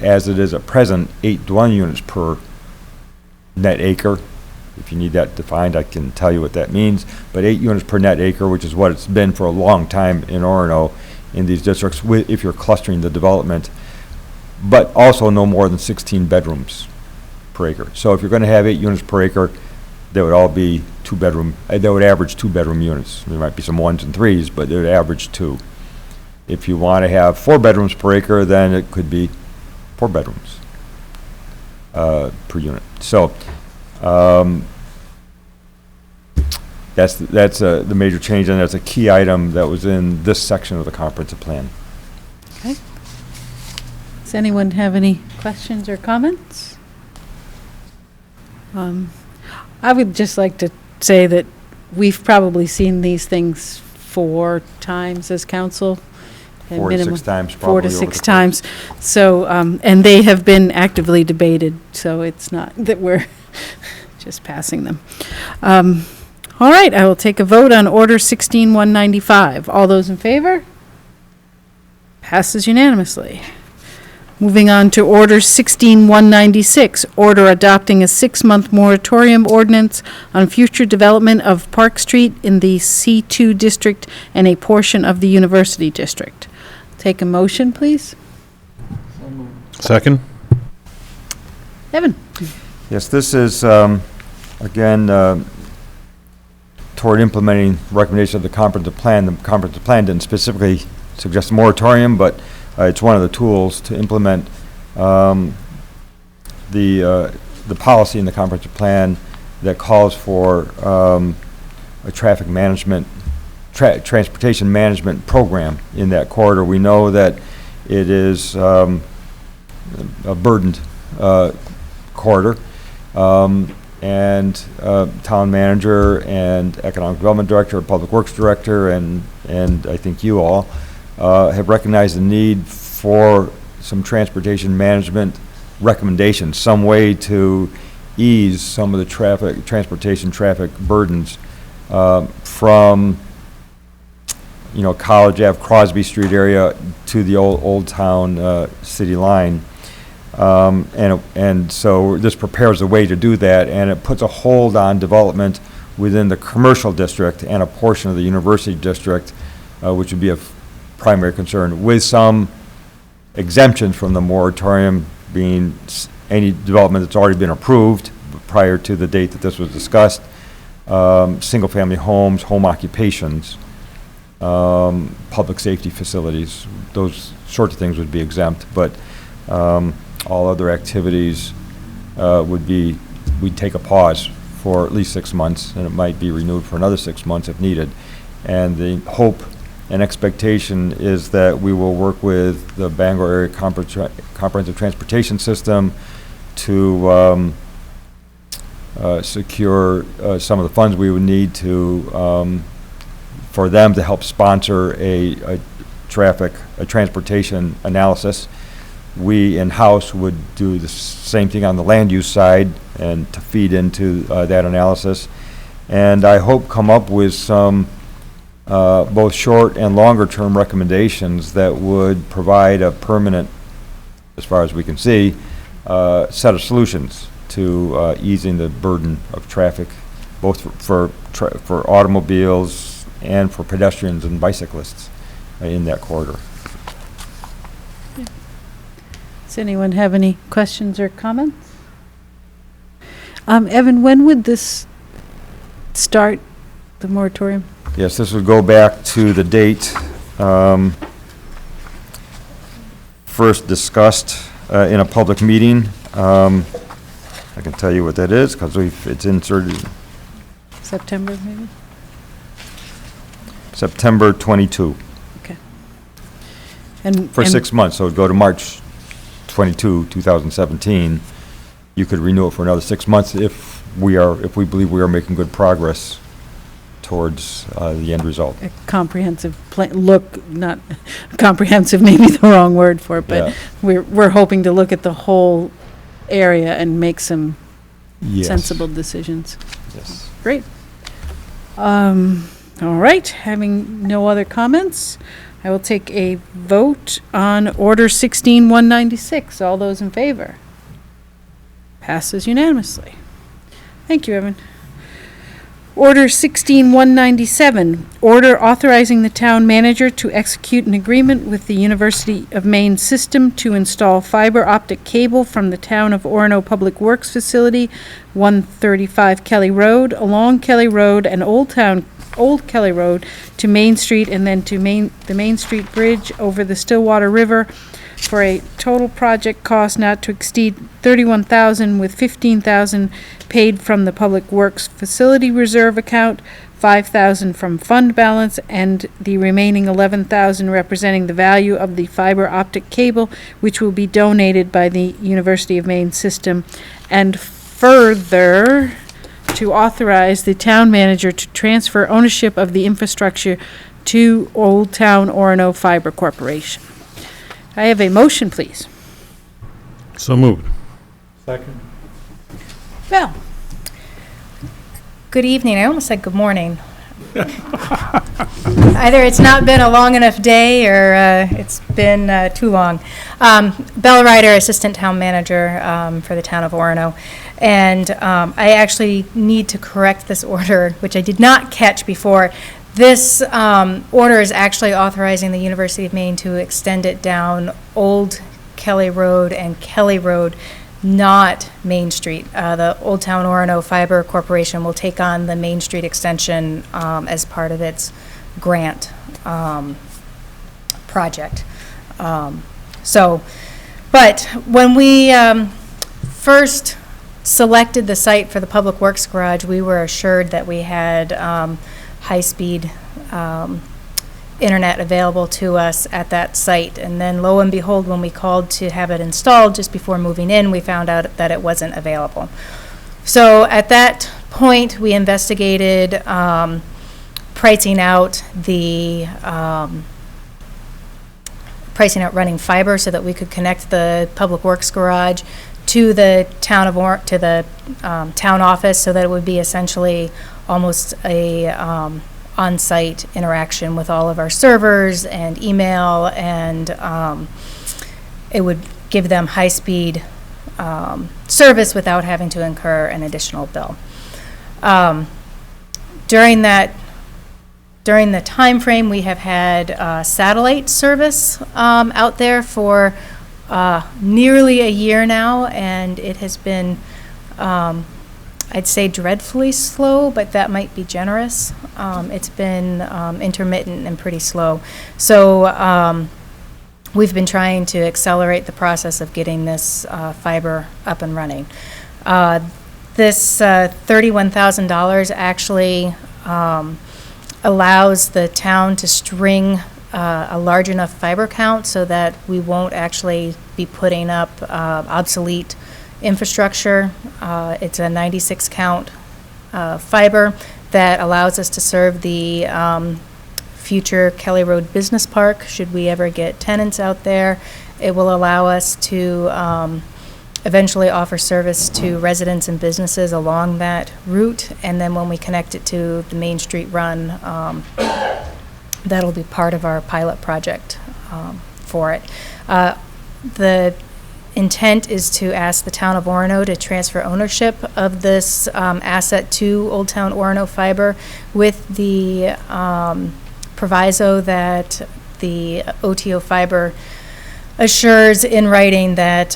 as it is at present, 8 dwelling units per net acre. If you need that defined, I can tell you what that means. But 8 units per net acre, which is what it's been for a long time in Orono in these districts, if you're clustering the development, but also no more than 16 bedrooms per acre. So if you're going to have 8 units per acre, they would all be 2-bedroom, they would average 2-bedroom units. There might be some 1s and 3s, but they would average 2. If you want to have 4 bedrooms per acre, then it could be 4 bedrooms per unit. So that's the major change, and that's a key item that was in this section of the comprehensive plan. Okay. Does anyone have any questions or comments? I would just like to say that we've probably seen these things 4 times as council. 4 to 6 times, probably. 4 to 6 times. So, and they have been actively debated, so it's not that we're just passing them. All right, I will take a vote on Order 16-195. All those in favor? Passes unanimously. Moving on to Order 16-196, order adopting a 6-month moratorium ordinance on future development of Park Street in the C2 district and a portion of the University district. Take a motion, please. Second? Evan? Yes, this is, again, toward implementing recommendations of the comprehensive plan. The comprehensive plan didn't specifically suggest a moratorium, but it's one of the tools to implement the policy in the comprehensive plan that calls for a traffic management, transportation management program in that corridor. We know that it is a burdened corridor, and town manager and economic development director, public works director, and I think you all have recognized the need for some transportation management recommendations, some way to ease some of the transportation traffic burdens from, College Ave, Crosby Street area to the old town city line. And so this prepares a way to do that, and it puts a hold on development within the commercial district and a portion of the university district, which would be of primary concern, with some exemptions from the moratorium being any development that's already been approved prior to the date that this was discussed, single-family homes, home occupations, public safety facilities. Those sorts of things would be exempt, but all other activities we'd take a pause for at least 6 months, and it might be renewed for another 6 months if needed. And the hope and expectation is that we will work with the Bangor Area Comprehensive Transportation System to secure some of the funds we would need to for them to help sponsor a transportation analysis. We in-house would do the same thing on the land use side and to feed into that analysis. And I hope come up with some both short and longer term recommendations that would provide a permanent, as far as we can see, set of solutions to easing the burden of traffic, both for automobiles and for pedestrians and bicyclists in that corridor. Does anyone have any questions or comments? Evan, when would this start, the moratorium? Yes, this would go back to the date first discussed in a public meeting. I can tell you what that is because it's inserted. September, maybe? September 22. Okay. And For 6 months, so it'd go to March 22, 2017. You could renew it for another 6 months if we believe we are making good progress towards the end result. a comprehensive plan, not comprehensive, maybe the wrong word for it, but Yeah. we're hoping to look at the whole area and make some Yes. sensible decisions. Yes. Great. All right, having no other comments, I will take a vote on Order 16-196. All those in favor? Passes unanimously. Thank you, Evan. Order 16-197, order authorizing the town manager to execute an agreement with the University of Maine System to install fiber optic cable from the Town of Orono Public Works Facility, 135 Kelly Road, along Kelly Road and Old Kelly Road to Main Street and then to the Main Street Bridge over the Stillwater River for a total project cost not to exceed $31,000 with $15,000 paid from the Public Works Facility Reserve account, $5,000 from fund balance, and the remaining $11,000 representing the value of the fiber optic cable, which will be donated by the University of Maine System, and further to authorize the town manager to transfer ownership of the infrastructure to Old Town Orono Fiber Corporation. I have a motion, please. So moved. Val? Good evening. I almost said good morning. Either it's not been a long enough day or it's been too long. Belle Ryder, Assistant Town Manager for the Town of Orono. And I actually need to correct this order, which I did not catch before. This order is actually authorizing the University of Maine to extend it down Old Kelly Road and Kelly Road, not Main Street. The Old Town Orono Fiber Corporation will take on the Main Street extension as part of its grant project. But when we first selected the site for the Public Works Garage, we were assured that we had high-speed internet available to us at that site. And then lo and behold, when we called to have it installed just before moving in, we found out that it wasn't available. So at that point, we investigated pricing out running fiber so that we could connect the Public Works Garage to the town town office, so that it would be essentially almost a on-site interaction with all of our servers and email, and it would give them high-speed service without having to incur an additional bill. During the time frame, we have had satellite service out there for nearly a year now, and it has been I'd say dreadfully slow, but that might be generous. It's been intermittent and pretty slow. So we've been trying to accelerate the process of getting this fiber up and running. This $31,000 actually allows the town to string a large enough fiber count so that we won't actually be putting up obsolete infrastructure. It's a 96 count fiber that allows us to serve the future Kelly Road Business Park. Should we ever get tenants out there, it will allow us to eventually offer service to residents and businesses along that route. And then when we connect it to the Main Street run, that'll be part of our pilot project for it. The intent is to ask the town of Orono to transfer ownership of this asset to Old Town Orono Fiber with the proviso that the OTO Fiber assures in writing that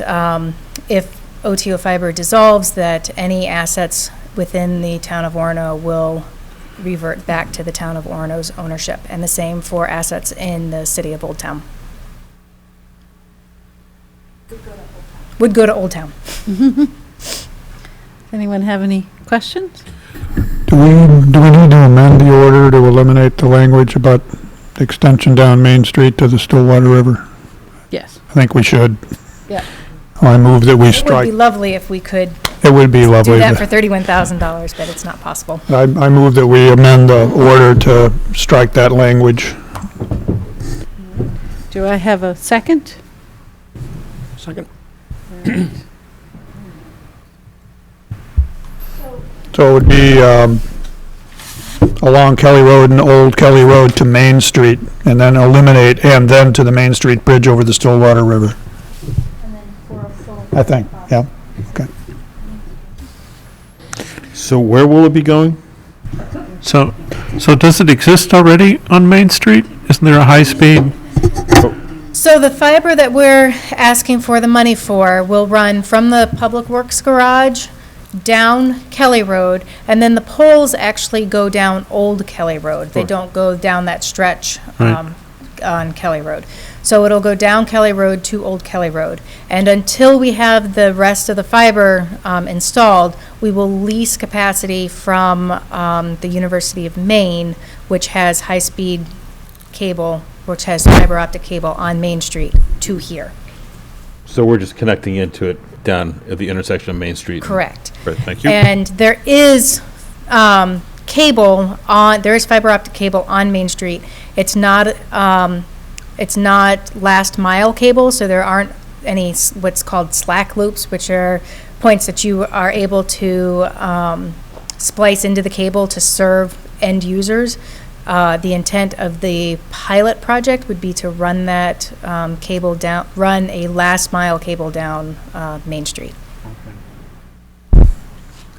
if OTO Fiber dissolves, that any assets within the town of Orono will revert back to the town of Orono's ownership, and the same for assets in the city of Old Town. Would go to Old Town. Anyone have any questions? Do we need to amend the order to eliminate the language about extension down Main Street to the Stillwater River? Yes. I think we should. Yeah. I move that we It would strike. be lovely if we could It would be do lovely. that for $31,000, but it's not possible. I move that we amend the order to strike that language. Do I have a second? Second. So it would be along Kelly Road and Old Kelly Road to Main Street, and then eliminate, and then to the Main Street Bridge over the Stillwater River. I think, yeah, okay. So where will it be going? So does it exist already on Main Street? Isn't there a high-speed? So the fiber that we're asking for the money for will run from the Public Works Garage down Kelly Road, and then the poles actually go down Old Kelly Road. They don't go down that stretch Right. on Kelly Road. So it'll go down Kelly Road to Old Kelly Road. And until we have the rest of the fiber installed, we will lease capacity from the University of Maine, which has high-speed cable, which has fiber optic cable on Main Street to here. So we're just connecting into it down at the intersection of Main Street. Correct. Right, thank you. And there is cable on, there is fiber optic cable on Main Street. It's not last mile cable, so there aren't any what's called slack loops, which are points that you are able to splice into the cable to serve end users. The intent of the pilot project would be to run that cable down, run a last mile cable down Main Street.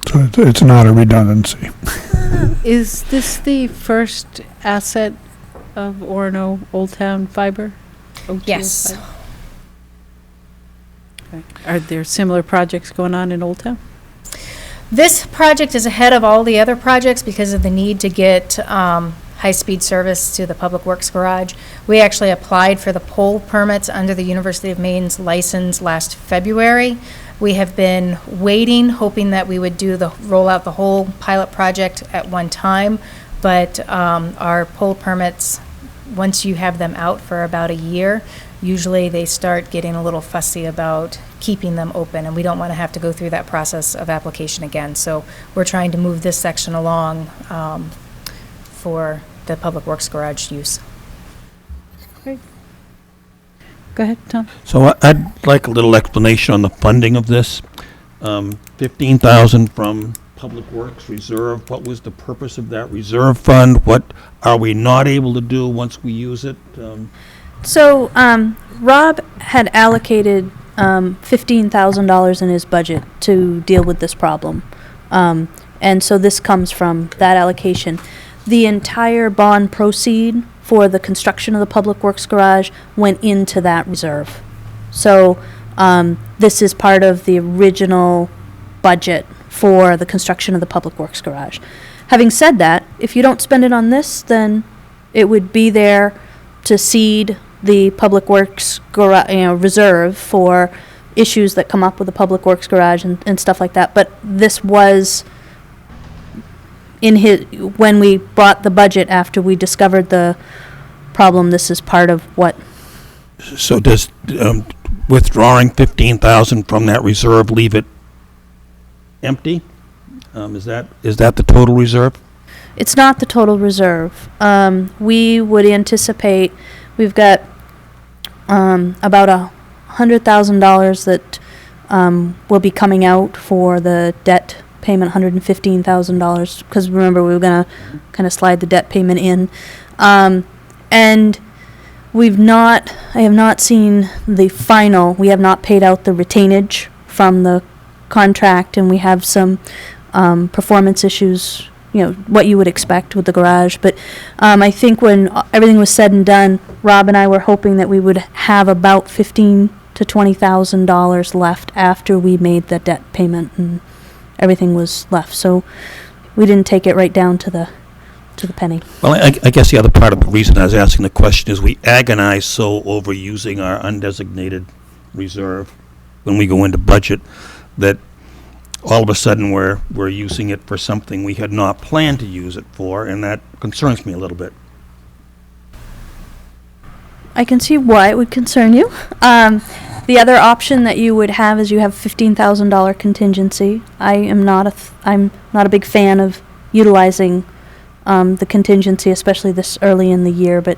So it's not a redundancy. Is this the first asset of Orono Old Town Fiber? OTO Yes. Fiber? Okay. Are there similar projects going on in Old Town? This project is ahead of all the other projects because of the need to get high-speed service to the Public Works Garage. We actually applied for the pole permits under the University of Maine's license last February. We have been waiting, hoping that we would roll out the whole pilot project at one time, but our pole permits, once you have them out for about a year, usually they start getting a little fussy about keeping them open, and we don't want to have to go through that process of application again. So we're trying to move this section along for the Public Works Garage use. Go ahead, Tom. So I'd like a little explanation on the funding of this. 15,000 from Public Works Reserve. What was the purpose of that reserve fund? What are we not able to do once we use it? So, Rob had allocated $15,000 in his budget to deal with this problem. And so this comes from that allocation. The entire bond proceed for the construction of the Public Works Garage went into that reserve. So, this is part of the original budget for the construction of the Public Works garage. Having said that, if you don't spend it on this, then it would be there to seed the Public Works reserve for issues that come up with the Public Works garage and stuff like that. But this was when we brought the budget after we discovered the problem, this is part of what. So does withdrawing 15,000 from that reserve leave it empty? Is that the total reserve? It's not the total reserve. We would anticipate, we've got about $100,000 that will be coming out for the debt payment, $115,000, because remember, we were going to kind of slide the debt payment in. And I have not seen the final, we have not paid out the retainage from the contract, and we have some performance issues, what you would expect with the garage. But I think when everything was said and done, Rob and I were hoping that we would have about $15,000 to $20,000 left after we made the debt payment and everything was left. So we didn't take it right down to the penny. Well, I guess the other part of the reason I was asking the question is we agonize so over using our undesignated reserve when we go into budget that all of a sudden we're using it for something we had not planned to use it for, and that concerns me a little bit. I can see why it would concern you. The other option that you would have is you have $15,000 contingency. I'm not a big fan of utilizing the contingency, especially this early in the year, but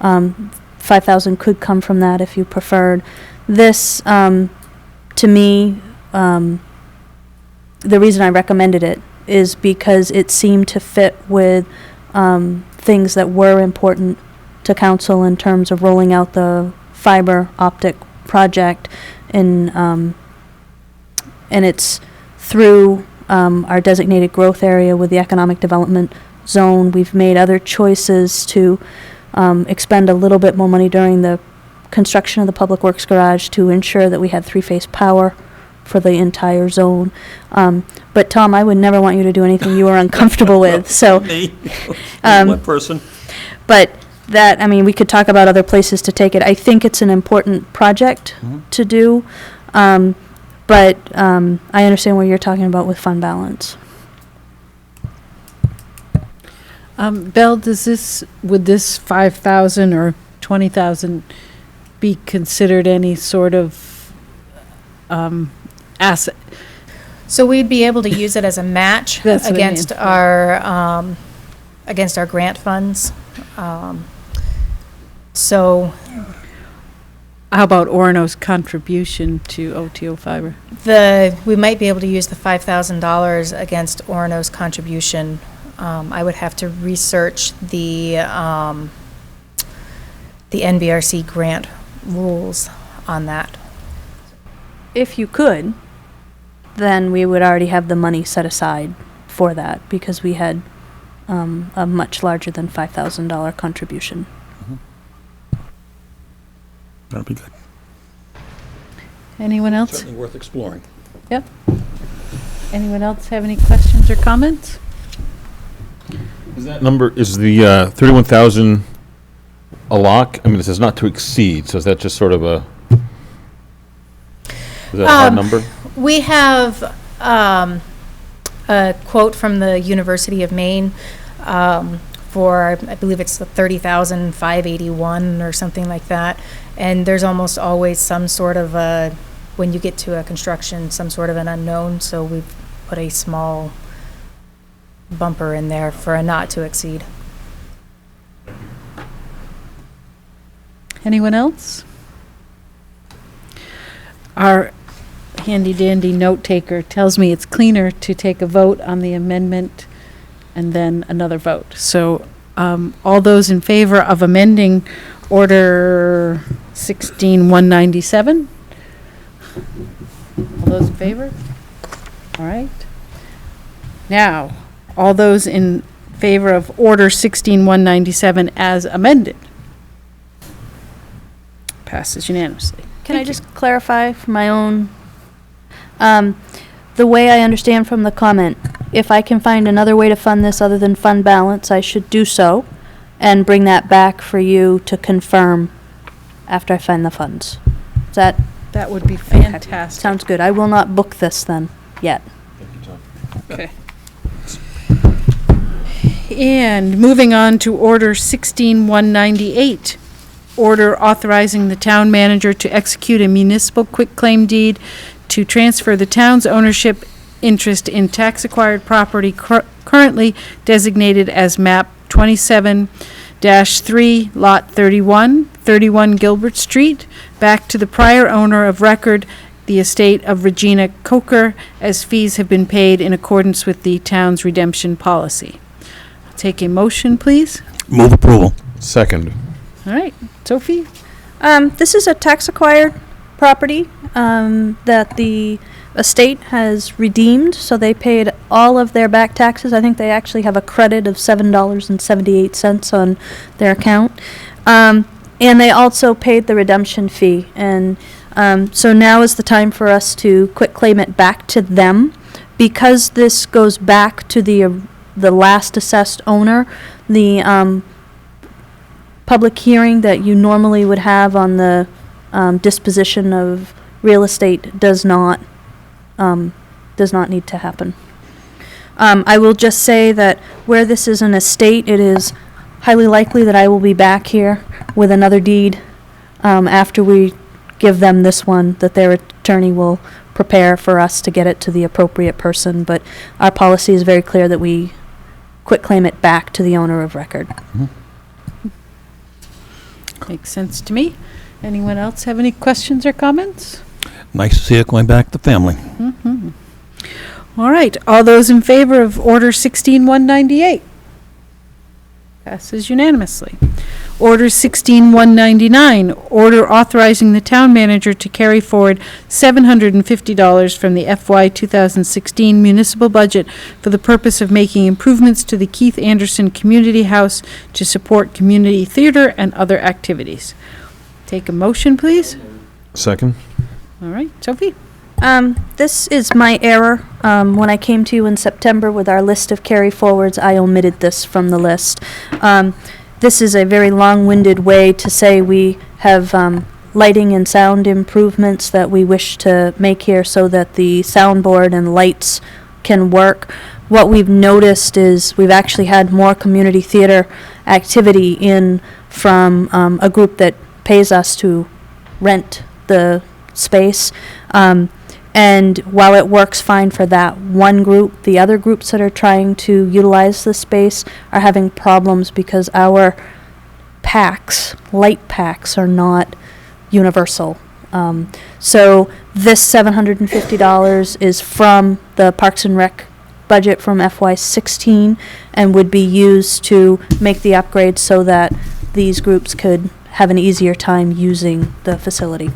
$5,000 could come from that if you preferred. This, to me, the reason I recommended it is because it seemed to fit with things that were important to council in terms of rolling out the fiber optic project, and it's through our designated growth area with the economic development zone. We've made other choices to expend a little bit more money during the construction of the Public Works garage to ensure that we had three-phase power for the entire zone. But Tom, I would never want you to do anything you were uncomfortable with. So, One person. but that, we could talk about other places to take it. I think it's an important project to do, but I understand what you're talking about with fund balance. Belle, would this 5,000 or 20,000 be considered any sort of asset? So we'd be able to use it as a match That's what I against mean. our grant funds. So How about Orono's contribution to OTO fiber? we might be able to use the $5,000 against Orono's contribution. I would have to research the NBRC grant rules on that. If you could, then we would already have the money set aside for that because we had a much larger than $5,000 contribution. That'd be good. Anyone else? Certainly worth exploring. Yep. Anyone else have any questions or comments? Is that number, is the 31,000 a lock? It says not to exceed, so is that just sort of is that a hard number? We have a quote from the University of Maine for, I believe it's the 30,581 or something like that. And there's almost always some sort of when you get to a construction, some sort of an unknown. So we've put a small bumper in there for a not to exceed. Anyone else? Our handy dandy note taker tells me it's cleaner to take a vote on the amendment and then another vote. So all those in favor of amending Order 16-197? All those in favor? All right. Now, all those in favor of Order 16-197 as amended? Passes unanimously. Can I just clarify for my own? the way I understand from the comment, if I can find another way to fund this other than fund balance, I should do so and bring that back for you to confirm after I find the funds. Is that? That would be Okay. fantastic. Sounds good. I will not book this then, yet. Okay. And moving on to Order 16198, order authorizing the town manager to execute a municipal quitclaim deed to transfer the town's ownership interest in tax-acquired property currently designated as map 27-3, lot 31, 31 Gilbert Street, back to the prior owner of record, the estate of Regina Coker, as fees have been paid in accordance with the town's redemption policy. Take a motion, please. Move approval. Second. All right, Sophie? This is a tax-acquired property that the estate has redeemed, so they paid all of their back taxes. I think they actually have a credit of $7.78 on their account. And they also paid the redemption fee. And so now is the time for us to quitclaim it back to them. Because this goes back to the last assessed owner, the public hearing that you normally would have on the disposition of real estate does not need to happen. I will just say that where this is an estate, it is highly likely that I will be back here with another deed after we give them this one, that their attorney will prepare for us to get it to the appropriate person. But our policy is very clear that we quitclaim it back to the owner of record. Makes sense to me. Anyone else have any questions or comments? Nice to see it going back to family. All right, all those in favor of Order 16198? Passes unanimously. Order 16199, order authorizing the town manager to carry forward $750 from the FY 2016 municipal budget for the purpose of making improvements to the Keith Anderson Community House to support community theater and other activities. Take a motion, please. Second. All right, Sophie? This is my error. When I came to you in September with our list of carry forwards, I omitted this from the list. This is a very long-winded way to say we have lighting and sound improvements that we wish to make here so that the soundboard and lights can work. What we've noticed is we've actually had more community theater activity in from a group that pays us to rent the space. And while it works fine for that one group, the other groups that are trying to utilize the space are having problems because our packs, light packs, are not universal. So this $750 is from the Parks and Rec budget from FY16 and would be used to make the upgrades so that these groups could have an easier time using the facility.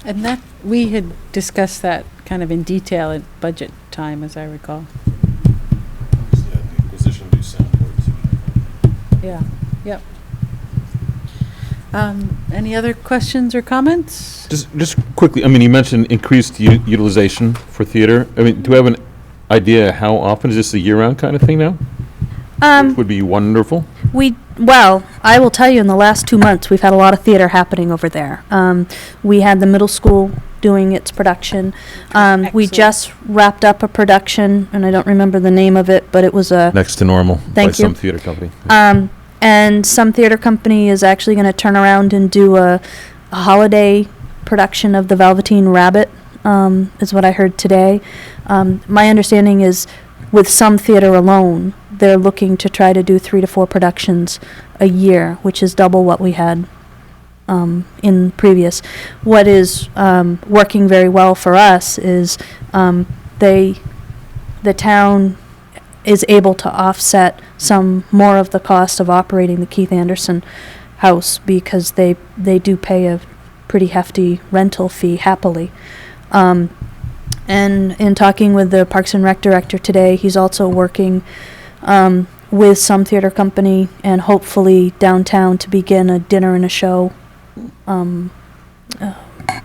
And that, we had discussed that kind of in detail at budget time, as I recall. Yeah, yep. Any other questions or comments? Just quickly, I mean, you mentioned increased utilization for theater. I mean, do we have an idea how often? Is this a year-round kind of thing now? Which would be wonderful. Well, I will tell you, in the last 2 months, we've had a lot of theater happening over there. We had the middle school doing its production. We Excellent. just wrapped up a production, and I don't remember the name of it, but it was a... Next to Normal by Thank you. some theater company. And some theater company is actually going to turn around and do a holiday production of The Velveteen Rabbit, is what I heard today. My understanding is, with some theater alone, they're looking to try to do 3 to 4 productions a year, which is double what we had in previous. What is working very well for us is the town is able to offset some more of the cost of operating the Keith Anderson house because they do pay a pretty hefty rental fee happily. And in talking with the Parks and Rec director today, he's also working with some theater company and hopefully downtown to begin a dinner and a show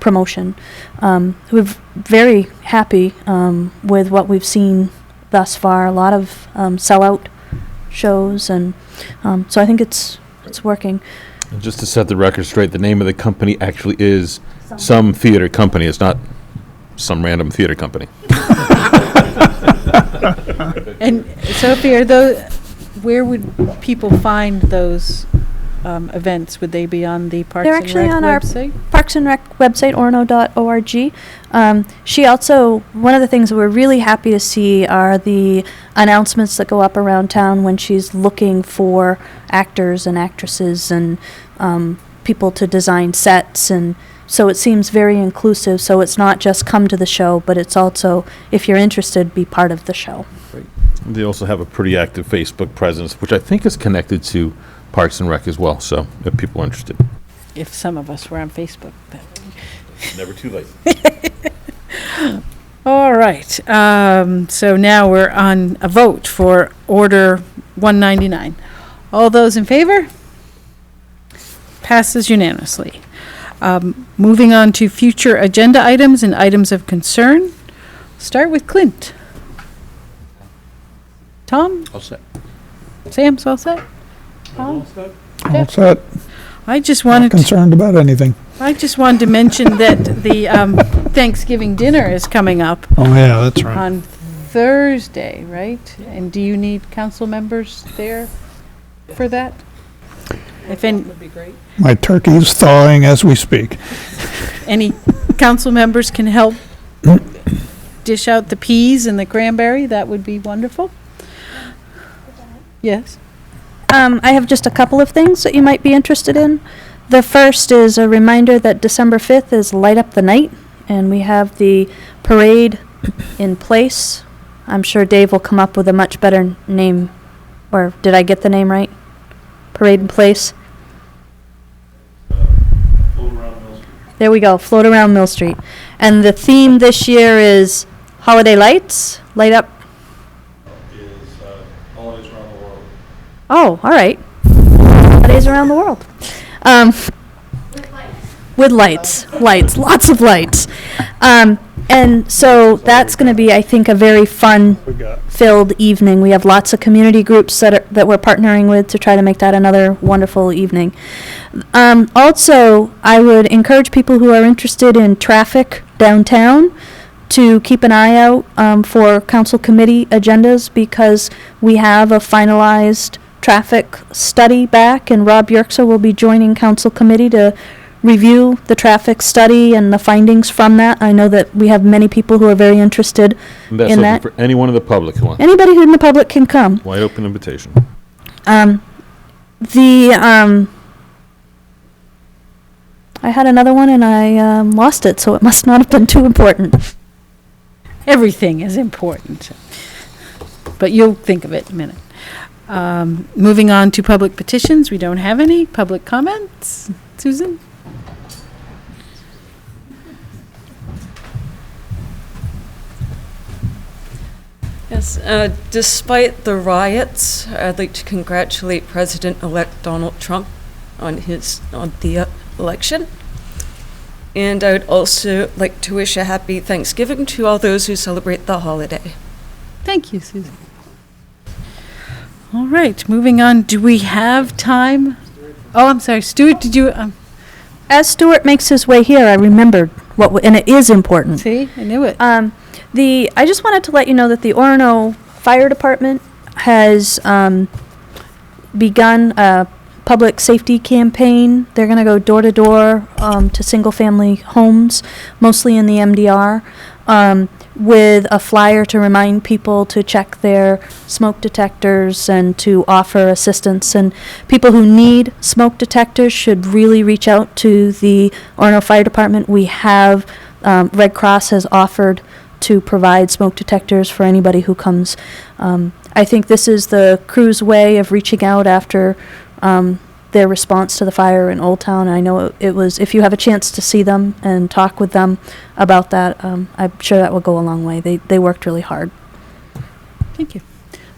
promotion. We're very happy with what we've seen thus far. A lot of sellout shows, and so I think it's working. And just to set the record straight, the name of the company actually is Some Theater Company. It's not some random theater company. And Sophie, where would people find those events? Would they be on the Parks They're and actually Rec on our website? Parks and Rec website, orono.org. She also, one of the things that we're really happy to see are the announcements that go up around town when she's looking for actors and actresses and people to design sets. And so it seems very inclusive. So it's not just come to the show, but it's also, if you're interested, be part of the show. They also have a pretty active Facebook presence, which I think is connected to Parks and Rec as well, so if people are interested. If some of us were on Facebook. Never too late. All right, so now we're on a vote for Order 199. All those in favor? Passes unanimously. Moving on to future agenda items and items of concern. Start with Clint. Tom? All set. Sam's all set? Tom? All set. I just Not wanted to, concerned about anything. I just wanted to mention that the Thanksgiving dinner is coming up Oh, yeah, that's right. on Thursday, right? And do you need council members there for that? If any, My turkey's thawing as we speak. any council members can help dish out the peas and the cranberry, that would be wonderful. Yes. I have just a couple of things that you might be interested in. The first is a reminder that December 5th is Light Up the Night, and we have the parade in place. I'm sure Dave will come up with a much better name, or did I get the name right? Parade in place? There we go, Float Around Mill Street. And the theme this year is Holiday Lights, Light Up. Holidays around the world. Oh, all right. Holidays around the world. With lights, lots of lights. And so that's going to be, I think, a very fun-filled evening. We have lots of community groups that we're partnering with to try to make that another wonderful evening. Also, I would encourage people who are interested in traffic downtown to keep an eye out for council committee agendas, because we have a finalized traffic study back, and Rob Yerxa will be joining council committee to review the traffic study and the findings from that. I know that we have many people who are very interested And that's in open that. for anyone in the public who wants. Anybody who in the public can come. Wide open invitation. I had another one and I lost it, so it must not have been too important. Everything is important. But you'll think of it in a minute. Moving on to public petitions, we don't have any. Public comments? Susan? Yes, despite the riots, I'd like to congratulate President-elect Donald Trump on the election. And I would also like to wish a happy Thanksgiving to all those who celebrate the holiday. Thank you, Susan. All right, moving on. Do we have time? Oh, I'm sorry. Stuart, did you, As Stuart makes his way here, I remembered and it is important. see? I knew it. I just wanted to let you know that the Orono Fire Department has begun a public safety campaign. They're going to go door to door to single-family homes, mostly in the MDR, with a flyer to remind people to check their smoke detectors and to offer assistance. And people who need smoke detectors should really reach out to the Orono Fire Department. We have, Red Cross has offered to provide smoke detectors for anybody who comes. I think this is the crew's way of reaching out after their response to the fire in Old Town. I know it was, if you have a chance to see them and talk with them about that, I'm sure that will go a long way. They worked really hard. Thank you.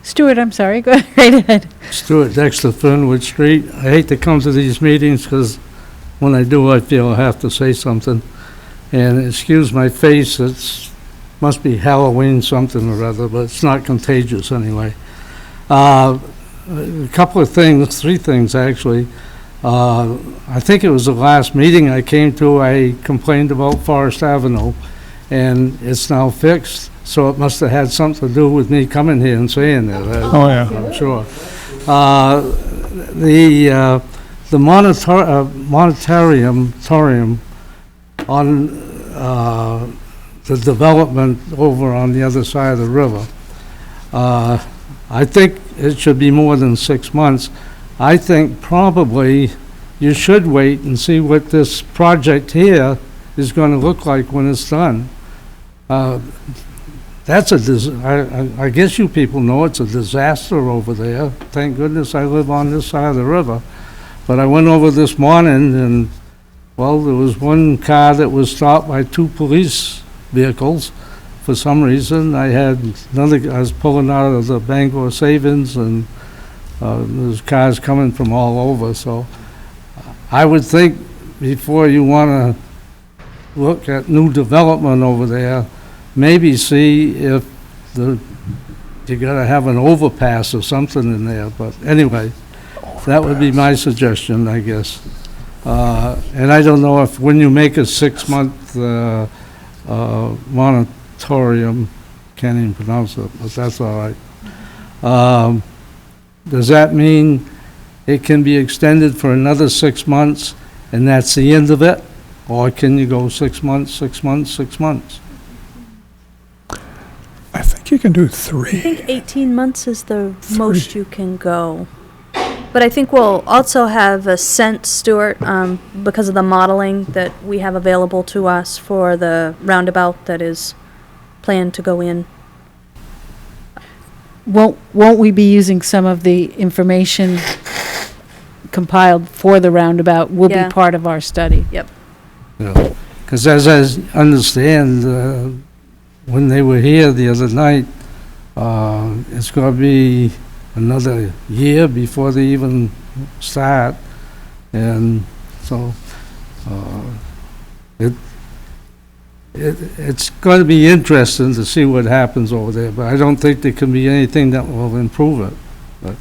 Stuart, I'm sorry. Go right ahead. Stuart Dexter, Fernwood Street. I hate to come to these meetings because when I do, I feel I have to say something. And excuse my face, must be Halloween something or other, but it's not contagious anyway. A couple of things, 3 things actually. I think it was the last meeting I came to, I complained about Forest Avenue, and it's now fixed, so it must have had something to do with me coming here and saying that. Oh, yeah. I'm sure. The monetarium on the development over on the other side of the river. I think it should be more than 6 months. I think probably you should wait and see what this project here is going to look like when it's done. That's I guess you people know it's a disaster over there. Thank goodness I live on this side of the river. But I went over this morning and, well, there was one car that was stopped by 2 police vehicles. For some reason, I was pulling out of the Bangor Savings, and there's cars coming from all over, so I would think before you want to look at new development over there, maybe see if you gotta have an overpass or something in there, but anyway, that would be my suggestion, I guess. And I don't know if, when you make a 6-month moratorium, can't even pronounce it, but that's all right. Does that mean it can be extended for another 6 months, and that's the end of it? Or can you go 6 months, 6 months, 6 months? I think you can do I 3. think 18 months is the most you can go. But I think we'll also have a sense, Stuart, because of the modeling that we have available to us for the roundabout that is planned to go in. Won't we be using some of the information compiled for the roundabout will Yeah. be part of our study? Yep. Because as I understand, when they were here the other night, it's going to be another year before they even start, and so it's going to be interesting to see what happens over there, but I don't think there can be anything that will improve it. But,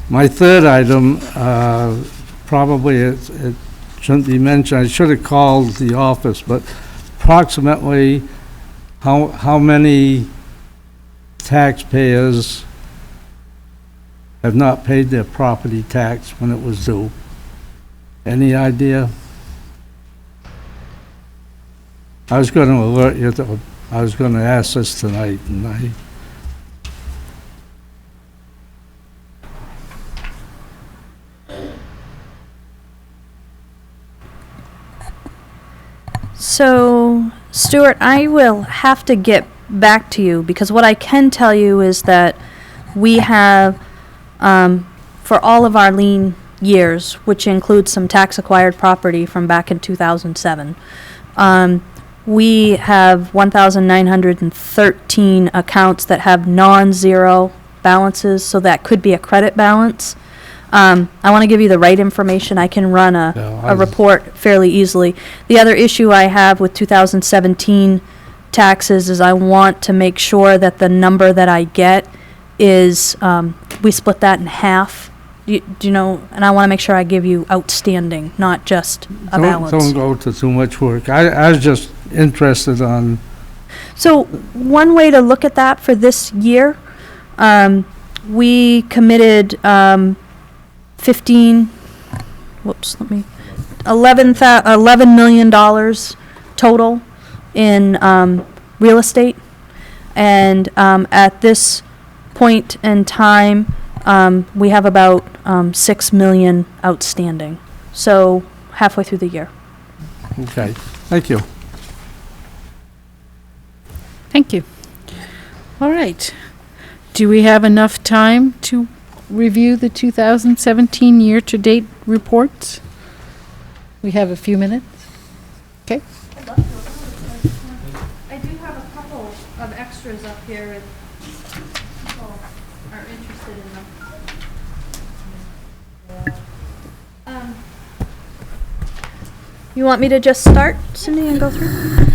my third item, probably it shouldn't be mentioned, I should have called the office, but approximately how many taxpayers have not paid their property tax when it was due? Any idea? I was going to alert you, I was going to ask this tonight, and So, Stuart, I will have to get back to you, because what I can tell you is that we have, for all of our lien years, which includes some tax-acquired property from back in 2007, we have 1,913 accounts that have non-zero balances, so that could be a credit balance. I want to give you the right information. I can run a report fairly easily. The other issue I have with 2017 taxes is I want to make sure that the number that I get is, we split that in half. Do you know, and I want to make sure I give you outstanding, not just a balance. don't go to too much work. I was just interested on, So one way to look at that for this year, we committed 11 million dollars total in real estate, and at this point in time, we have about 6 million outstanding. So halfway through the year. okay, thank you. Thank you. All right. Do we have enough time to review the 2017 year-to-date reports? We have a few minutes. Okay. I do have a couple of extras up here if people are interested in them. You want me to just start, Cindy, and go through?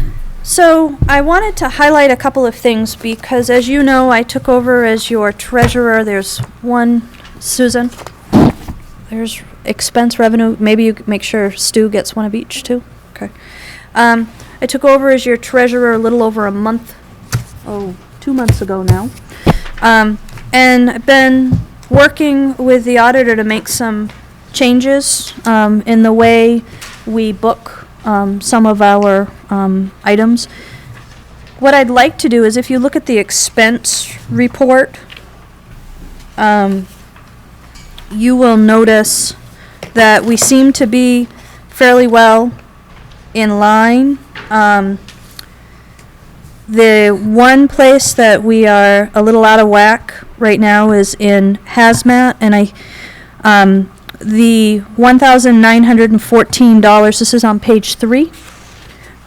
So I wanted to highlight a couple of things because, as you know, I took over as your treasurer. There's one, Susan. There's expense revenue. Maybe you could make sure Stu gets one of each, too. Okay. I took over as your treasurer a little over a month, 2 months ago now. And I've been working with the auditor to make some changes in the way we book some of our items. What I'd like to do is, if you look at the expense report, you will notice that we seem to be fairly well in line. The one place that we are a little out of whack right now is in hazmat, and the $1,914, this is on page 3,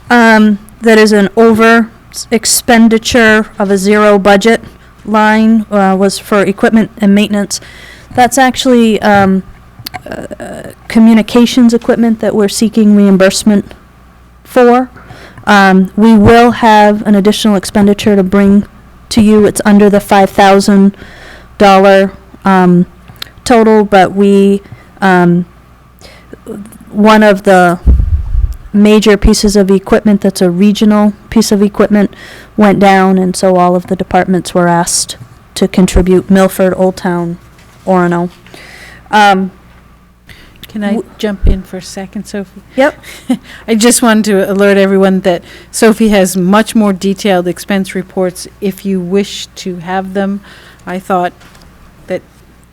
that is an over expenditure of a zero budget line, was for equipment and maintenance. That's actually communications equipment that we're seeking reimbursement for. We will have an additional expenditure to bring to you. It's under the $5,000 total, but one of the major pieces of equipment that's a regional piece of equipment went down, and so all of the departments were asked to contribute. Milford, Old Town, Orono. Can I jump in for a second, Sophie? Yep. I just wanted to alert everyone that Sophie has much more detailed expense reports if you wish to have them. I thought that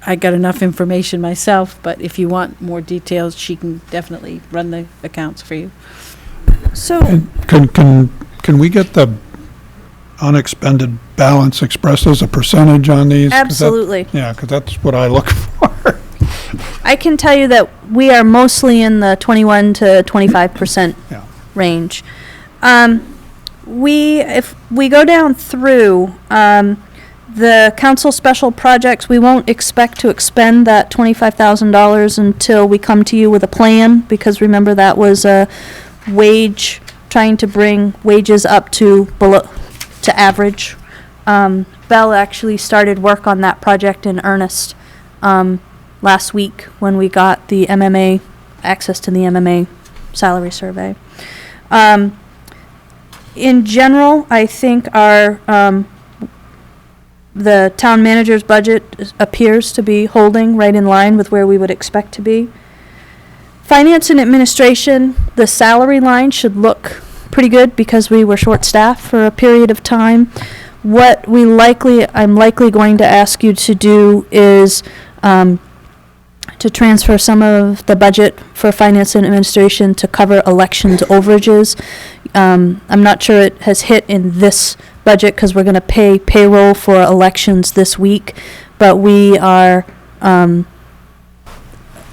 I got enough information myself, but if you want more details, she can definitely run the accounts for you. So, Can we get the unexpended balance expressed as a percentage on these? 'Cause that- absolutely. Yeah, because that's what I look for. I can tell you that we are mostly in the 21 to 25% Yeah. range. If we go down through, the council special projects, we won't expect to expend that $25,000 until we come to you with a plan, because remember that was a trying to bring wages up to average. Bell actually started work on that project in earnest last week when we got the MMA, access to the MMA salary survey. In general, I think the town manager's budget appears to be holding right in line with where we would expect to be. Finance and administration, the salary line should look pretty good because we were short-staffed for a period of time. What I'm likely going to ask you to do is to transfer some of the budget for finance and administration to cover elections overages. I'm not sure it has hit in this budget because we're going to pay payroll for elections this week, but we are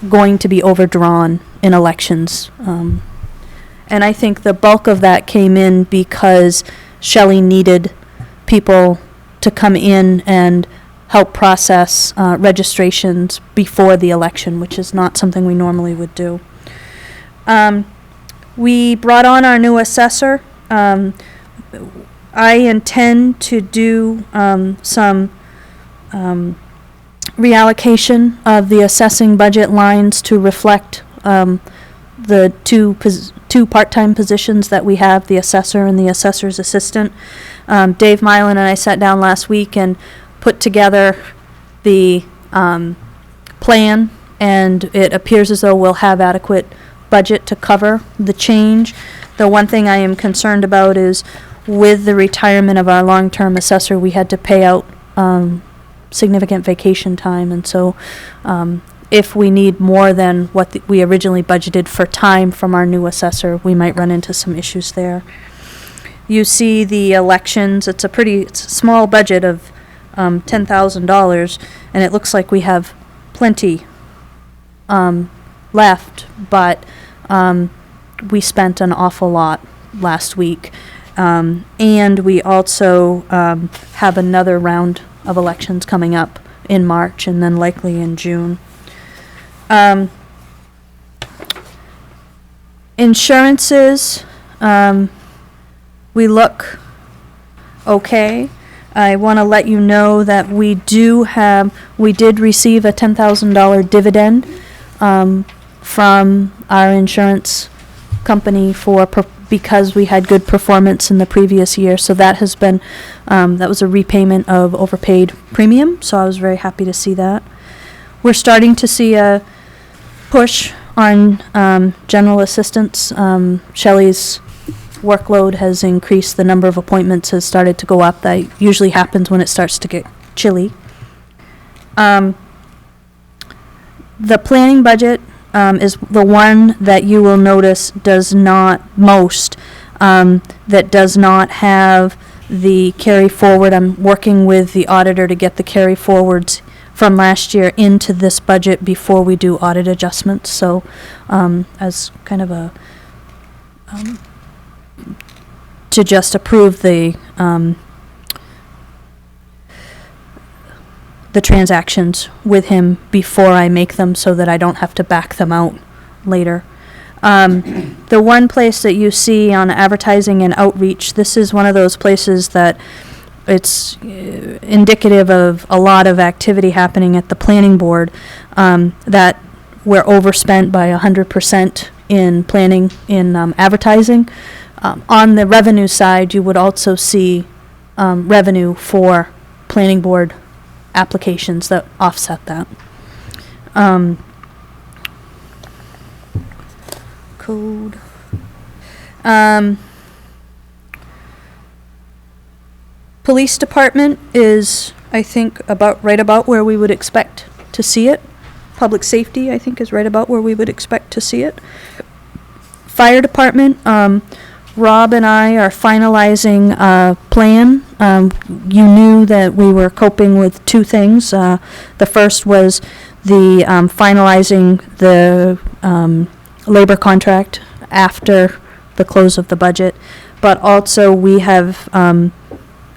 going to be overdrawn in elections. And I think the bulk of that came in because Shelley needed people to come in and help process registrations before the election, which is not something we normally would do. We brought on our new assessor. I intend to do some reallocation of the assessing budget lines to reflect the two part-time positions that we have, the assessor and the assessor's assistant. Dave Mylan and I sat down last week and put together the plan, and it appears as though we'll have adequate budget to cover the change. The one thing I am concerned about is with the retirement of our long-term assessor, we had to pay out significant vacation time, and so if we need more than what we originally budgeted for time from our new assessor, we might run into some issues there. You see the elections, it's a small budget of $10,000, and it looks like we have plenty left, but we spent an awful lot last week. And we also have another round of elections coming up in March and then likely in June. In Insurances, we look okay. I want to let you know that we did receive a $10,000 dividend from our insurance company because we had good performance in the previous year. So that has been, that was a repayment of overpaid premium. So I was very happy to see that. We're starting to see a push on general assistance. Shelley's workload has increased. The number of appointments has started to go up. That usually happens when it starts to get chilly. The planning budget is the one that you will notice does not that does not have the carry forward. I'm working with the auditor to get the carry forwards from last year into this budget before we do audit adjustments. So as kind of a to just approve the transactions with him before I make them, so that I don't have to back them out later. The one place that you see on advertising and outreach, this is one of those places that it's indicative of a lot of activity happening at the planning board, that we're overspent by 100% in planning, in advertising. On the revenue side, you would also see revenue for planning board applications that offset that. Code. Police department is, I think, right about where we would expect to see it. Public safety, I think, is right about where we would expect to see it. Fire department, Rob and I are finalizing a plan. You knew that we were coping with two things. The first was the finalizing the labor contract after the close of the budget, but also we have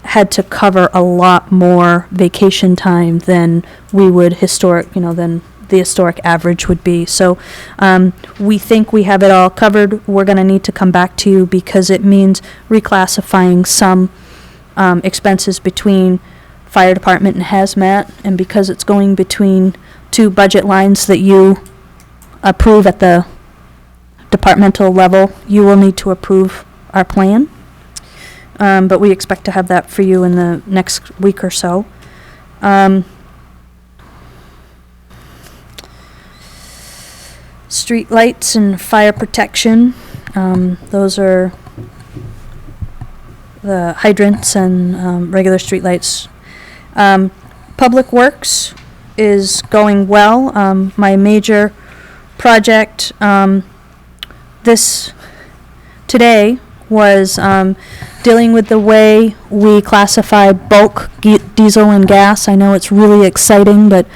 had to cover a lot more vacation time than we would than the historic average would be. So we think we have it all covered. We're going to need to come back to you because it means reclassifying some expenses between fire department and hazmat, and because it's going between two budget lines that you approve at the departmental level, you will need to approve our plan. But we expect to have that for you in the next week or so. Street lights and fire protection. Those are the hydrants and regular street lights. Public Works is going well. My major project today was dealing with the way we classify bulk diesel and gas. I know it's really exciting, but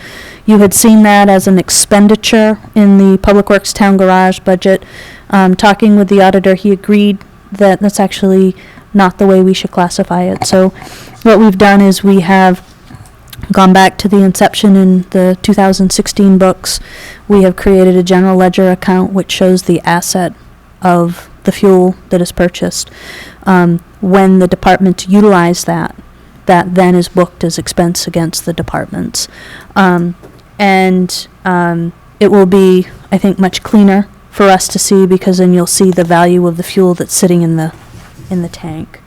you had seen that as an expenditure in the Public Works Town Garage budget. Talking with the auditor, he agreed that that's actually not the way we should classify it. So what we've done is we have gone back to the inception in the 2016 books. We have created a general ledger account which shows the asset of the fuel that is purchased. When the departments utilize that then is booked as expense against the departments. It will be, I think, much cleaner for us to see, because then you'll see the value of the fuel that's sitting in the tank.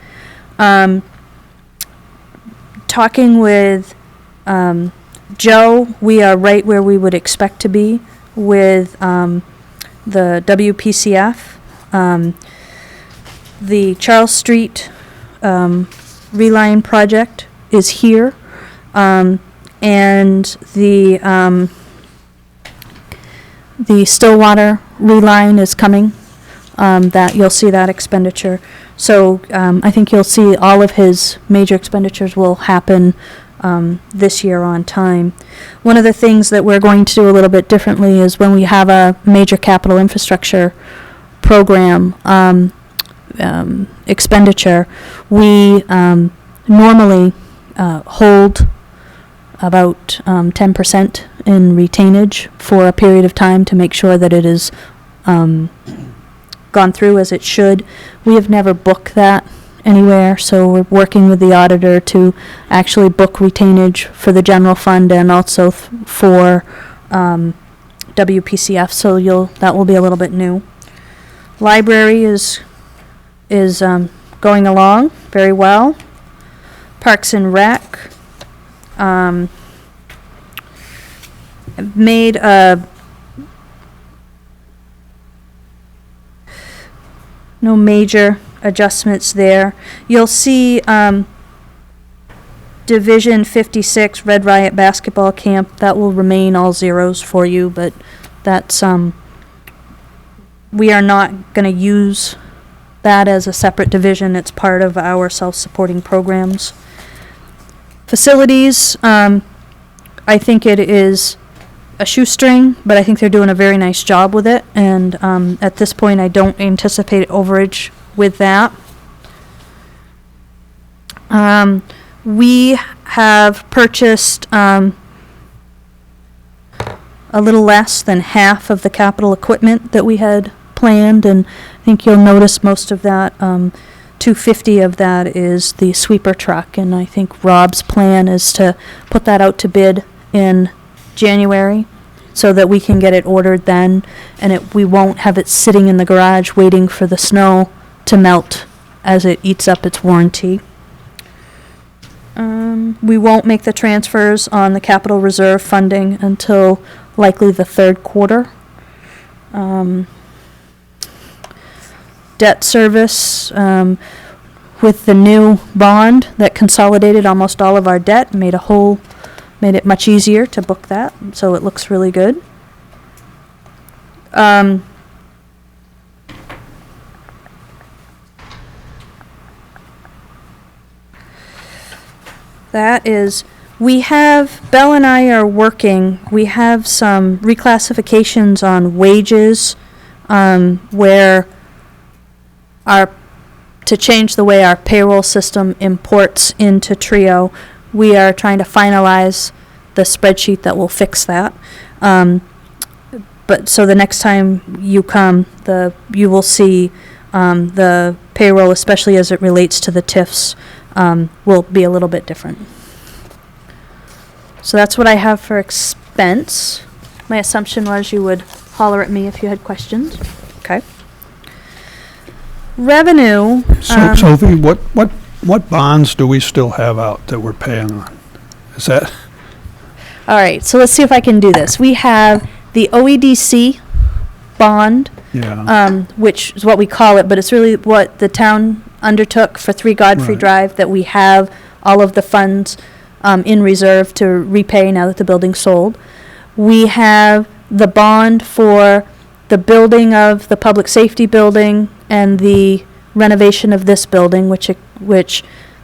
Talking with Joe, we are right where we would expect to be with the WPCF. The Charles Street reline project is here, and the Stillwater reline is coming. That you'll see that expenditure. So I think you'll see all of his major expenditures will happen this year on time. One of the things that we're going to do a little bit differently is when we have a major capital infrastructure program expenditure, we normally hold about 10% in retainage for a period of time to make sure that it is gone through as it should. We have never booked that anywhere, so we're working with the auditor to actually book retainage for the general fund and also for WPCF, so that will be a little bit new. Library is going along very well. Parks and Rec, made no major adjustments there. You'll see Division 56 Red Riot Basketball Camp, that will remain all zeros for you, but that's, we are not going to use that as a separate division. It's part of our self-supporting programs. Facilities, I think it is a shoestring, but I think they're doing a very nice job with it, and at this point I don't anticipate overage with that. We have purchased a little less than half of the capital equipment that we had planned, and I think you'll notice most of that, 250 of that is the sweeper truck, and I think Rob's plan is to put that out to bid in January so that we can get it ordered then, and we won't have it sitting in the garage waiting for the snow to melt as it eats up its warranty. We won't make the transfers on the capital reserve funding until likely the third quarter. Debt service, with the new bond that consolidated almost all of our debt, made it much easier to book that, so it looks really good. That is, Belle and I are working, we have some reclassifications on wages, where to change the way our payroll system imports into Trio. We are trying to finalize the spreadsheet that will fix that. But so the next time you come, you will see the payroll, especially as it relates to the TIFs, will be a little bit different. So that's what I have for expense. My assumption was you would holler at me if you had questions. Okay. Revenue. So, Sophie, what bonds do we still have out that we're paying on? Is that? All right, so let's see if I can do this. We have the OEDC bond, which is what we call it, but it's really what the town undertook for 3 Godfrey Right. Drive, that we have all of the funds in reserve to repay now that the building's sold. We have the bond for the building of the public safety building and the renovation of this building, which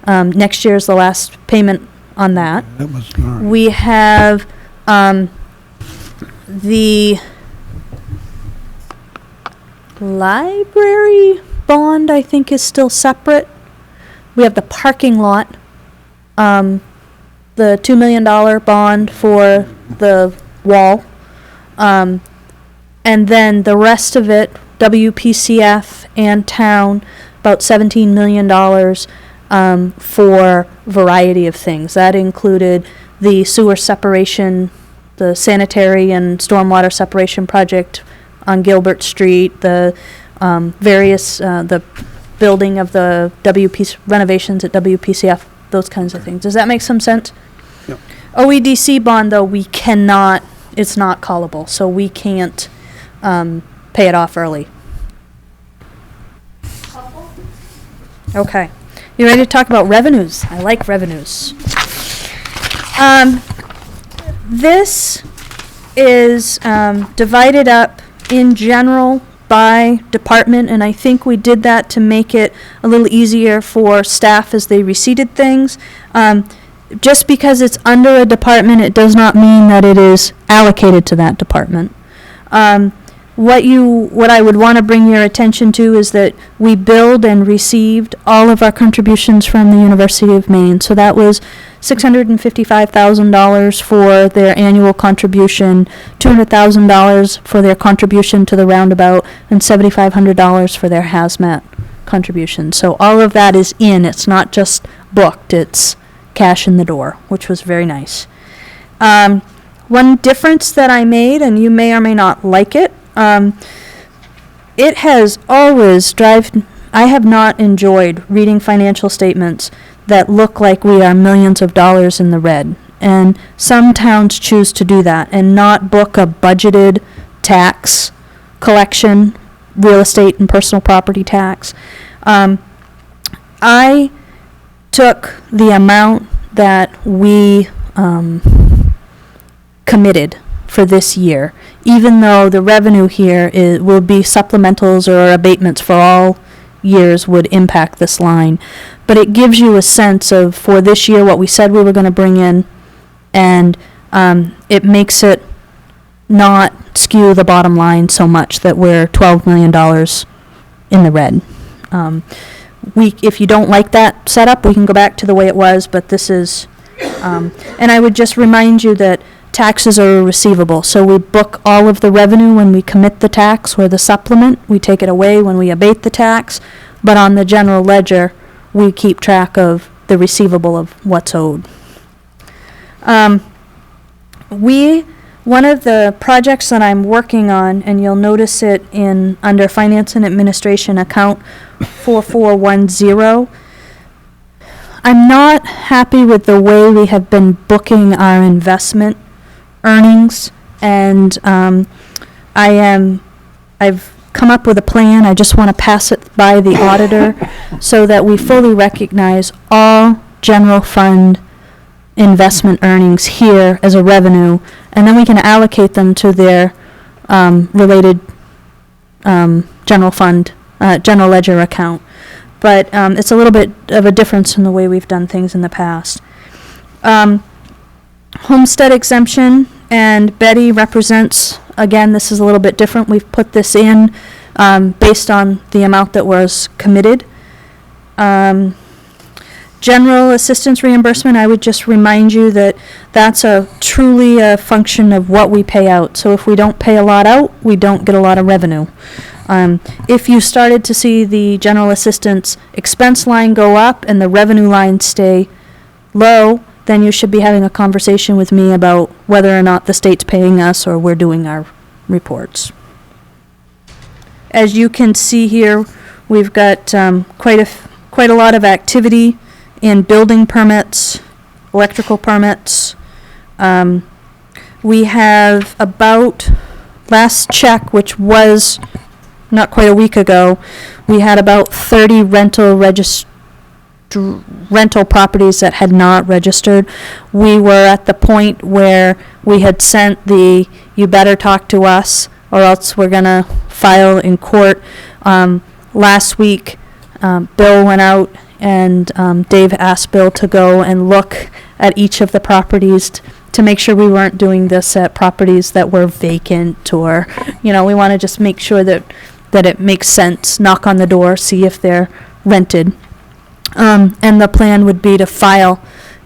next year is the last payment on that. That was, all right. We have the library bond, I think, is still separate. We have the parking lot, the $2 million bond for the wall. And then the rest of it, WPCF and town, about $17 million for a variety of things. That included the sewer separation, the sanitary and stormwater separation project on Gilbert Street, the the building of the renovations at WPCF, those kinds of things. Does that make some sense? Yep. OEDC bond, though, we cannot, it's not callable, so we can't pay it off early. Okay. You ready to talk about revenues? I like revenues. This is divided up in general by department, and I think we did that to make it a little easier for staff as they receipted things. Just because it's under a department, it does not mean that it is allocated to that department. what I would want to bring your attention to is that we billed and received all of our contributions from the University of Maine. So that was $655,000 for their annual contribution, $200,000 for their contribution to the roundabout, and $7,500 for their hazmat contribution. So all of that is in. It's not just booked. It's cash in the door, which was very nice. One difference that I made, and you may or may not like it, it has always I have not enjoyed reading financial statements that look like we are millions of dollars in the red. And some towns choose to do that and not book a budgeted tax collection, real estate and personal property tax. I took the amount that we committed for this year, even though the revenue here will be supplementals or abatements for all years would impact this line. But it gives you a sense of, for this year, what we said we were going to bring in, and it makes it not skew the bottom line so much that we're $12 million in the red. If you don't like that setup, we can go back to the way it was, but this is, and I would just remind you that taxes are receivable, so we book all of the revenue when we commit the tax or the supplement. We take it away when we abate the tax, but on the general ledger, we keep track of the receivable of what's owed. One of the projects that I'm working on, and you'll notice it under Finance and Administration account 4410, I'm not happy with the way we have been booking our investment earnings, and I've come up with a plan. I just want to pass it by the auditor so that we fully recognize all general fund investment earnings here as a revenue, and then we can allocate them to their related general fund, general ledger account. But it's a little bit of a difference in the way we've done things in the past. Homestead exemption, and Betty represents, again, this is a little bit different. We've put this in based on the amount that was committed. General assistance reimbursement, I would just remind you that that's truly a function of what we pay out. So if we don't pay a lot out, we don't get a lot of revenue. If you started to see the general assistance expense line go up and the revenue line stay low, then you should be having a conversation with me about whether or not the state's paying us or we're doing our reports. As you can see here, we've got quite a lot of activity in building permits, electrical permits. We have about, last check, which was not quite a week ago, we had about 30 rental properties that had not registered. We were at the point where we had sent you better talk to us or else we're going to file in court. Last week, Bill went out and Dave asked Bill to go and look at each of the properties to make sure we weren't doing this at properties that were vacant, or, we want to just make sure that it makes sense, knock on the door, see if they're rented. And the plan would be to file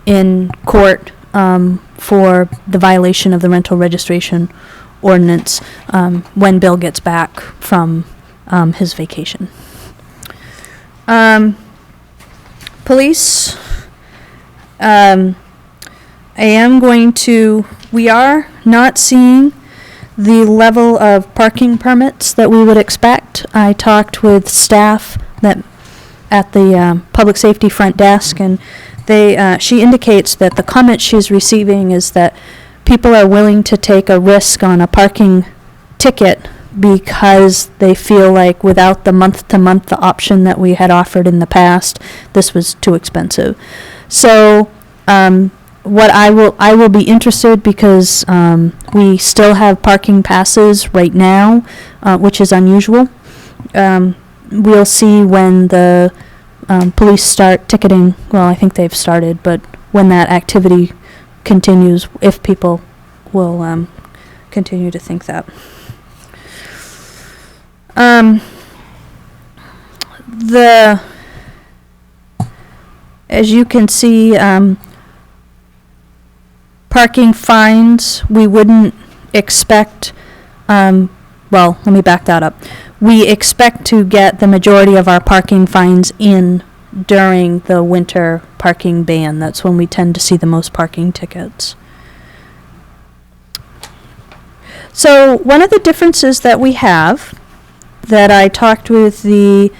in court for the violation of the rental registration ordinance when Bill gets back from his vacation. Police, we are not seeing the level of parking permits that we would expect. I talked with staff at the public safety front desk, and she indicates that the comment she's receiving is that people are willing to take a risk on a parking ticket because they feel like without the month-to-month option that we had offered in the past, this was too expensive. So what I will be interested, because we still have parking passes right now, which is unusual. We'll see when the police start ticketing. Well, I think they've started, but when that activity continues, if people will continue to think that. As you can see, parking fines, we wouldn't expect, well, let me back that up. We expect to get the majority of our parking fines in during the winter parking ban. That's when we tend to see the most parking tickets. So one of the differences that we have, that I talked with the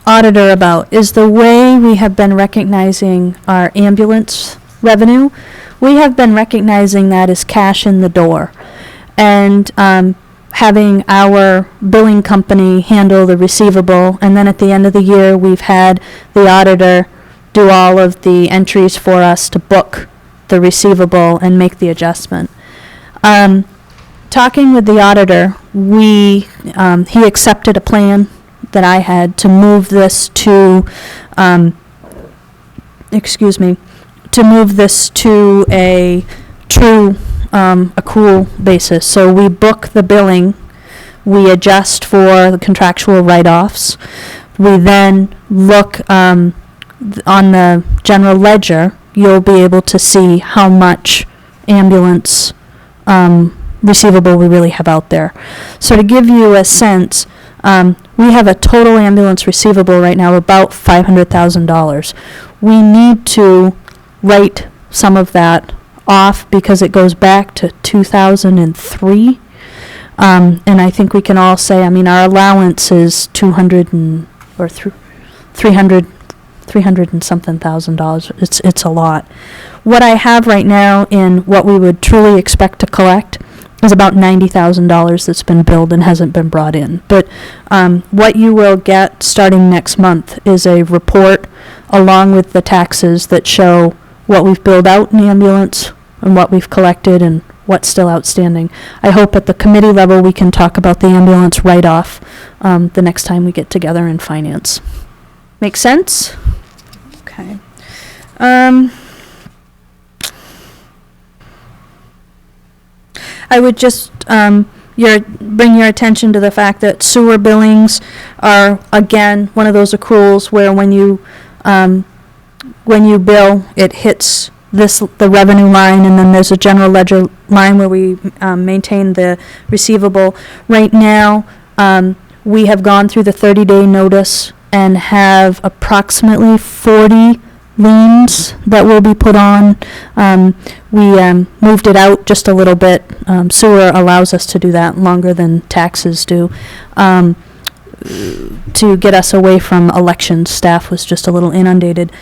auditor about, is the way we have been recognizing our ambulance revenue. We have been recognizing that as cash in the door, and having our billing company handle the receivable, and then at the end of the year, we've had the auditor do all of the entries for us to book the receivable and make the adjustment. Talking with the auditor, he accepted a plan that I had to move this to, to move this to a true accrual basis. So we book the billing, we adjust for the contractual write-offs, we then look on the general ledger, you'll be able to see how much ambulance receivable we really have out there. So to give you a sense, we have a total ambulance receivable right now about $500,000. We need to write some of that off because it goes back to 2003. And I think we can all say, I mean, our allowance is 300 and something $1,000. It's a lot. What I have right now in what we would truly expect to collect is about $90,000 that's been billed and hasn't been brought in. But what you will get starting next month is a report along with the taxes that show what we've billed out in the ambulance and what we've collected and what's still outstanding. I hope at the committee level we can talk about the ambulance write-off the next time we get together in finance. Make sense? Okay. I would just bring your attention to the fact that sewer billings are, again, one of those accruals where when you bill, it hits the revenue line, and then there's a general ledger line where we maintain the receivable. Right now, we have gone through the 30-day notice and have approximately 40 liens that will be put on. We moved it out just a little bit. Sewer allows us to do that longer than taxes do. To get us away from elections, staff was just a little inundated.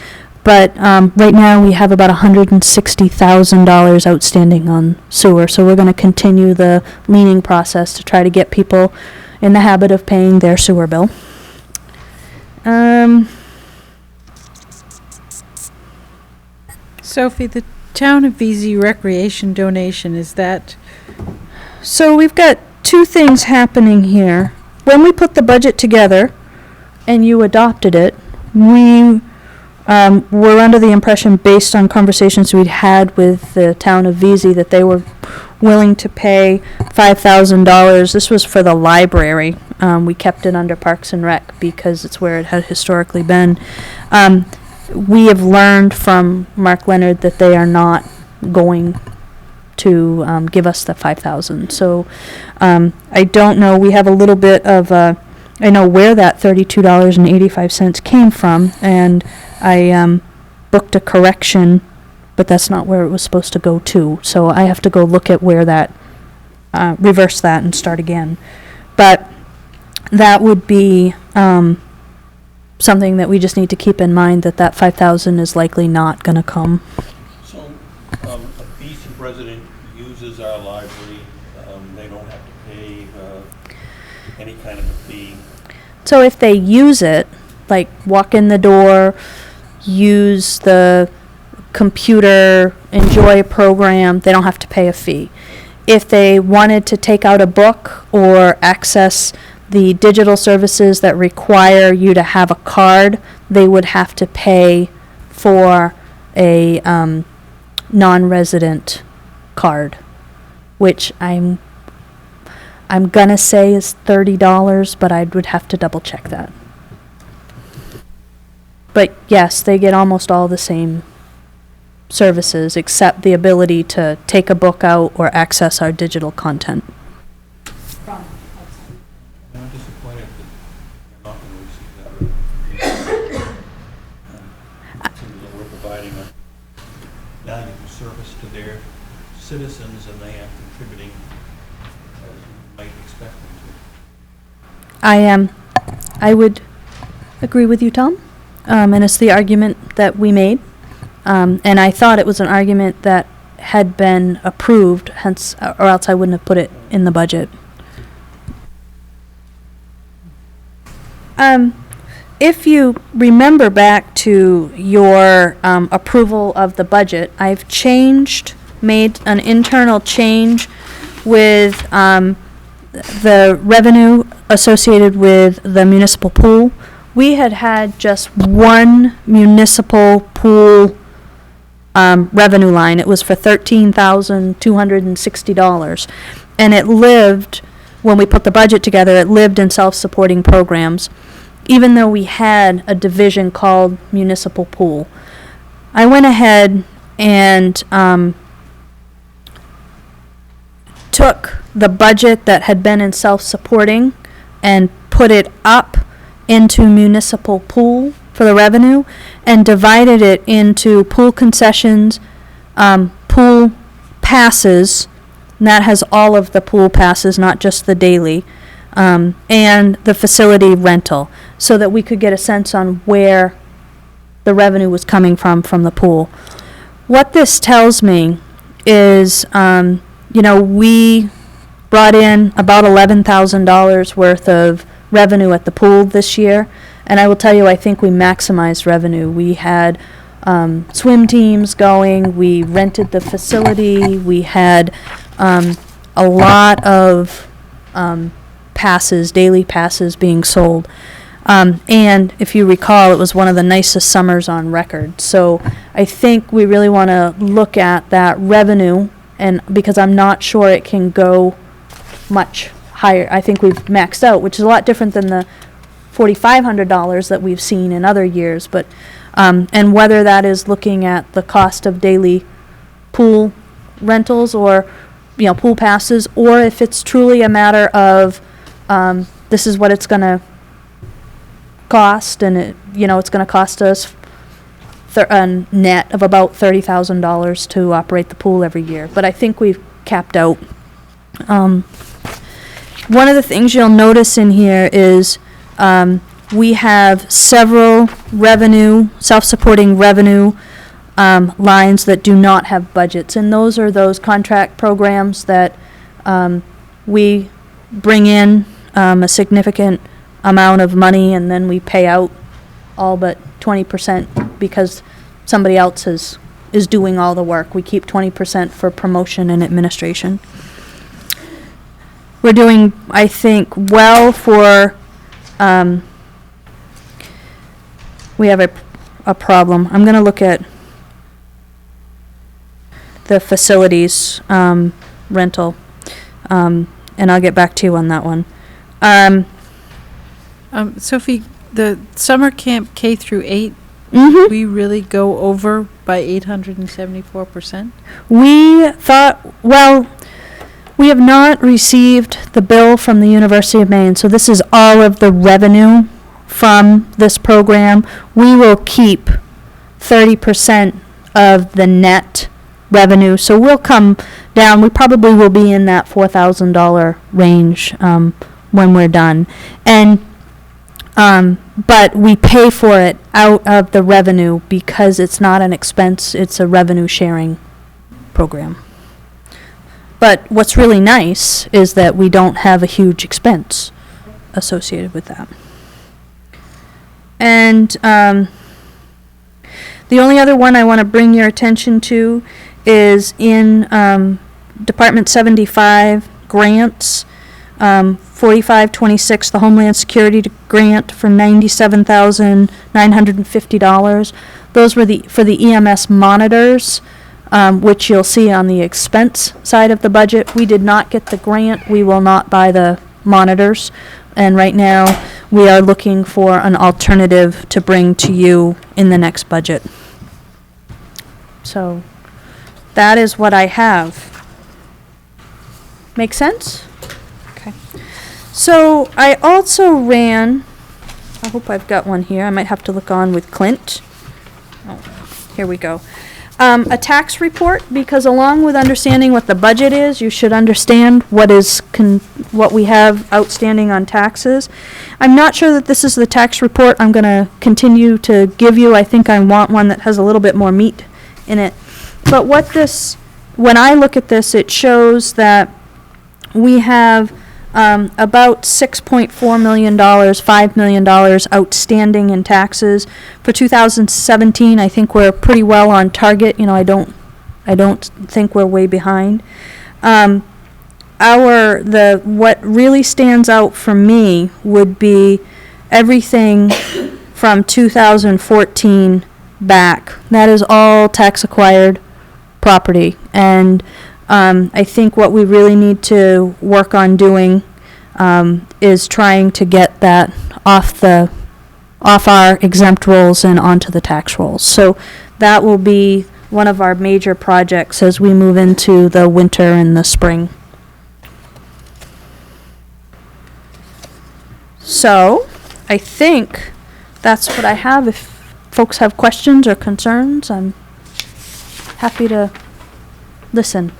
But right now we have about $160,000 outstanding on sewer, so we're going to continue the liening process to try to get people in the habit of paying their sewer bill. Sophie, the town of VZ recreation donation, is that? So we've got two things happening here. When we put the budget together and you adopted it, we were under the impression, based on conversations we'd had with the town of VZ, that they were willing to pay $5,000. This was for the library. We kept it under Parks and Rec because it's where it had historically been. We have learned from Mark Leonard that they are not going to give us the $5,000. So I don't know. We have a little bit of I know where that $32.85 came from, and I booked a correction, but that's not where it was supposed to go to. So I have to go look at where that, reverse that and start again. But that would be something that we just need to keep in mind, that $5,000 is likely not going to come. So, a decent resident uses our library, they don't have to pay any kind of a fee. So if they use it, like walk in the door, use the computer, enjoy a program, they don't have to pay a fee. If they wanted to take out a book or access the digital services that require you to have a card, they would have to pay for a non-resident card, which I'm I'm gonna say is $30, but I would have to double check that. But yes, they get almost all the same services, except the ability to take a book out or access our digital content. I'm disappointed that you're not going to receive that. It seems that we're providing a valuable service to their citizens, and they are contributing as you might expect them to. I would agree with you, Tom. And it's the argument that we made. And I thought it was an argument that had been approved, hence, or else I wouldn't have put it in the budget. If you remember back to your approval of the budget, I've made an internal change with the revenue associated with the municipal pool. We had just one municipal pool revenue line. It was for $13,260. And it lived, when we put the budget together, it lived in self-supporting programs, even though we had a division called municipal pool. I went ahead and took the budget that had been in self-supporting and put it up into municipal pool for the revenue and divided it into pool concessions, pool passes, and that has all of the pool passes, not just the daily, and the facility rental, so that we could get a sense on where the revenue was coming from the pool. What this tells me is, we brought in about $11,000 worth of revenue at the pool this year, and I will tell you, I think we maximized revenue. We had swim teams going, we rented the facility, we had a lot of passes, daily passes being sold. And if you recall, it was one of the nicest summers on record. So I think we really want to look at that revenue, and because I'm not sure it can go much higher. I think we've maxed out, which is a lot different than the $4,500 that we've seen in other years. But and whether that is looking at the cost of daily pool rentals or pool passes, or if it's truly a matter of this is what it's going to cost, and it's going to cost us a net of about $30,000 to operate the pool every year. But I think we've capped out. One of the things you'll notice in here is we have several self-supporting revenue lines that do not have budgets, and those are those contract programs that we bring in a significant amount of money, and then we pay out all but 20% because somebody else is doing all the work. We keep 20% for promotion and administration. We're doing, I think, well for, we have a problem. I'm going to look at the facilities rental, and I'll get back to you on that one. Sophie, the summer camp K through 8, we really go over by 874%? We thought, well, we have not received the bill from the University of Maine, so this is all of the revenue from this program. We will keep 30% of the net revenue, so we'll come down. We probably will be in that $4,000 range when we're done. And but we pay for it out of the revenue because it's not an expense, it's a revenue sharing program. But what's really nice is that we don't have a huge expense associated with that. And the only other one I want to bring your attention to is in Department 75 grants, 4526, the Homeland Security grant for $97,950. Those were for the EMS monitors. which you'll see on the expense side of the budget. We did not get the grant. We will not buy the monitors. And right now, we are looking for an alternative to bring to you in the next budget. So that is what I have. Make sense? Okay. So I also ran, I hope I've got one here. I might have to look on with Clint. Oh, here we go. A tax report, because along with understanding what the budget is, you should understand what what we have outstanding on taxes. I'm not sure that this is the tax report I'm going to continue to give you. I think I want one that has a little bit more meat in it. But when I look at this, it shows that we have about $6.4 million, $5 million outstanding in taxes. For 2017, I think we're pretty well on target. I don't think we're way behind. What really stands out for me would be everything from 2014 back. That is all tax acquired property, and I think what we really need to work on doing is trying to get that off our exempt rolls and onto the tax rolls. So that will be one of our major projects as we move into the winter and the spring. So I think that's what I have. If folks have questions or concerns, I'm happy to listen.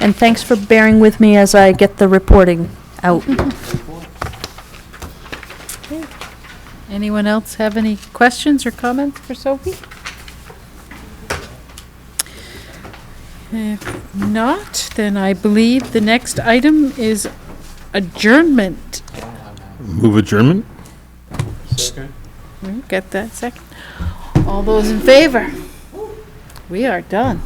And thanks for bearing with me as I get the reporting out. Anyone else have any questions or comments for Sophie? If not, then I believe the next item is adjournment. Move adjournment? Get that second. All those in favor? We are done.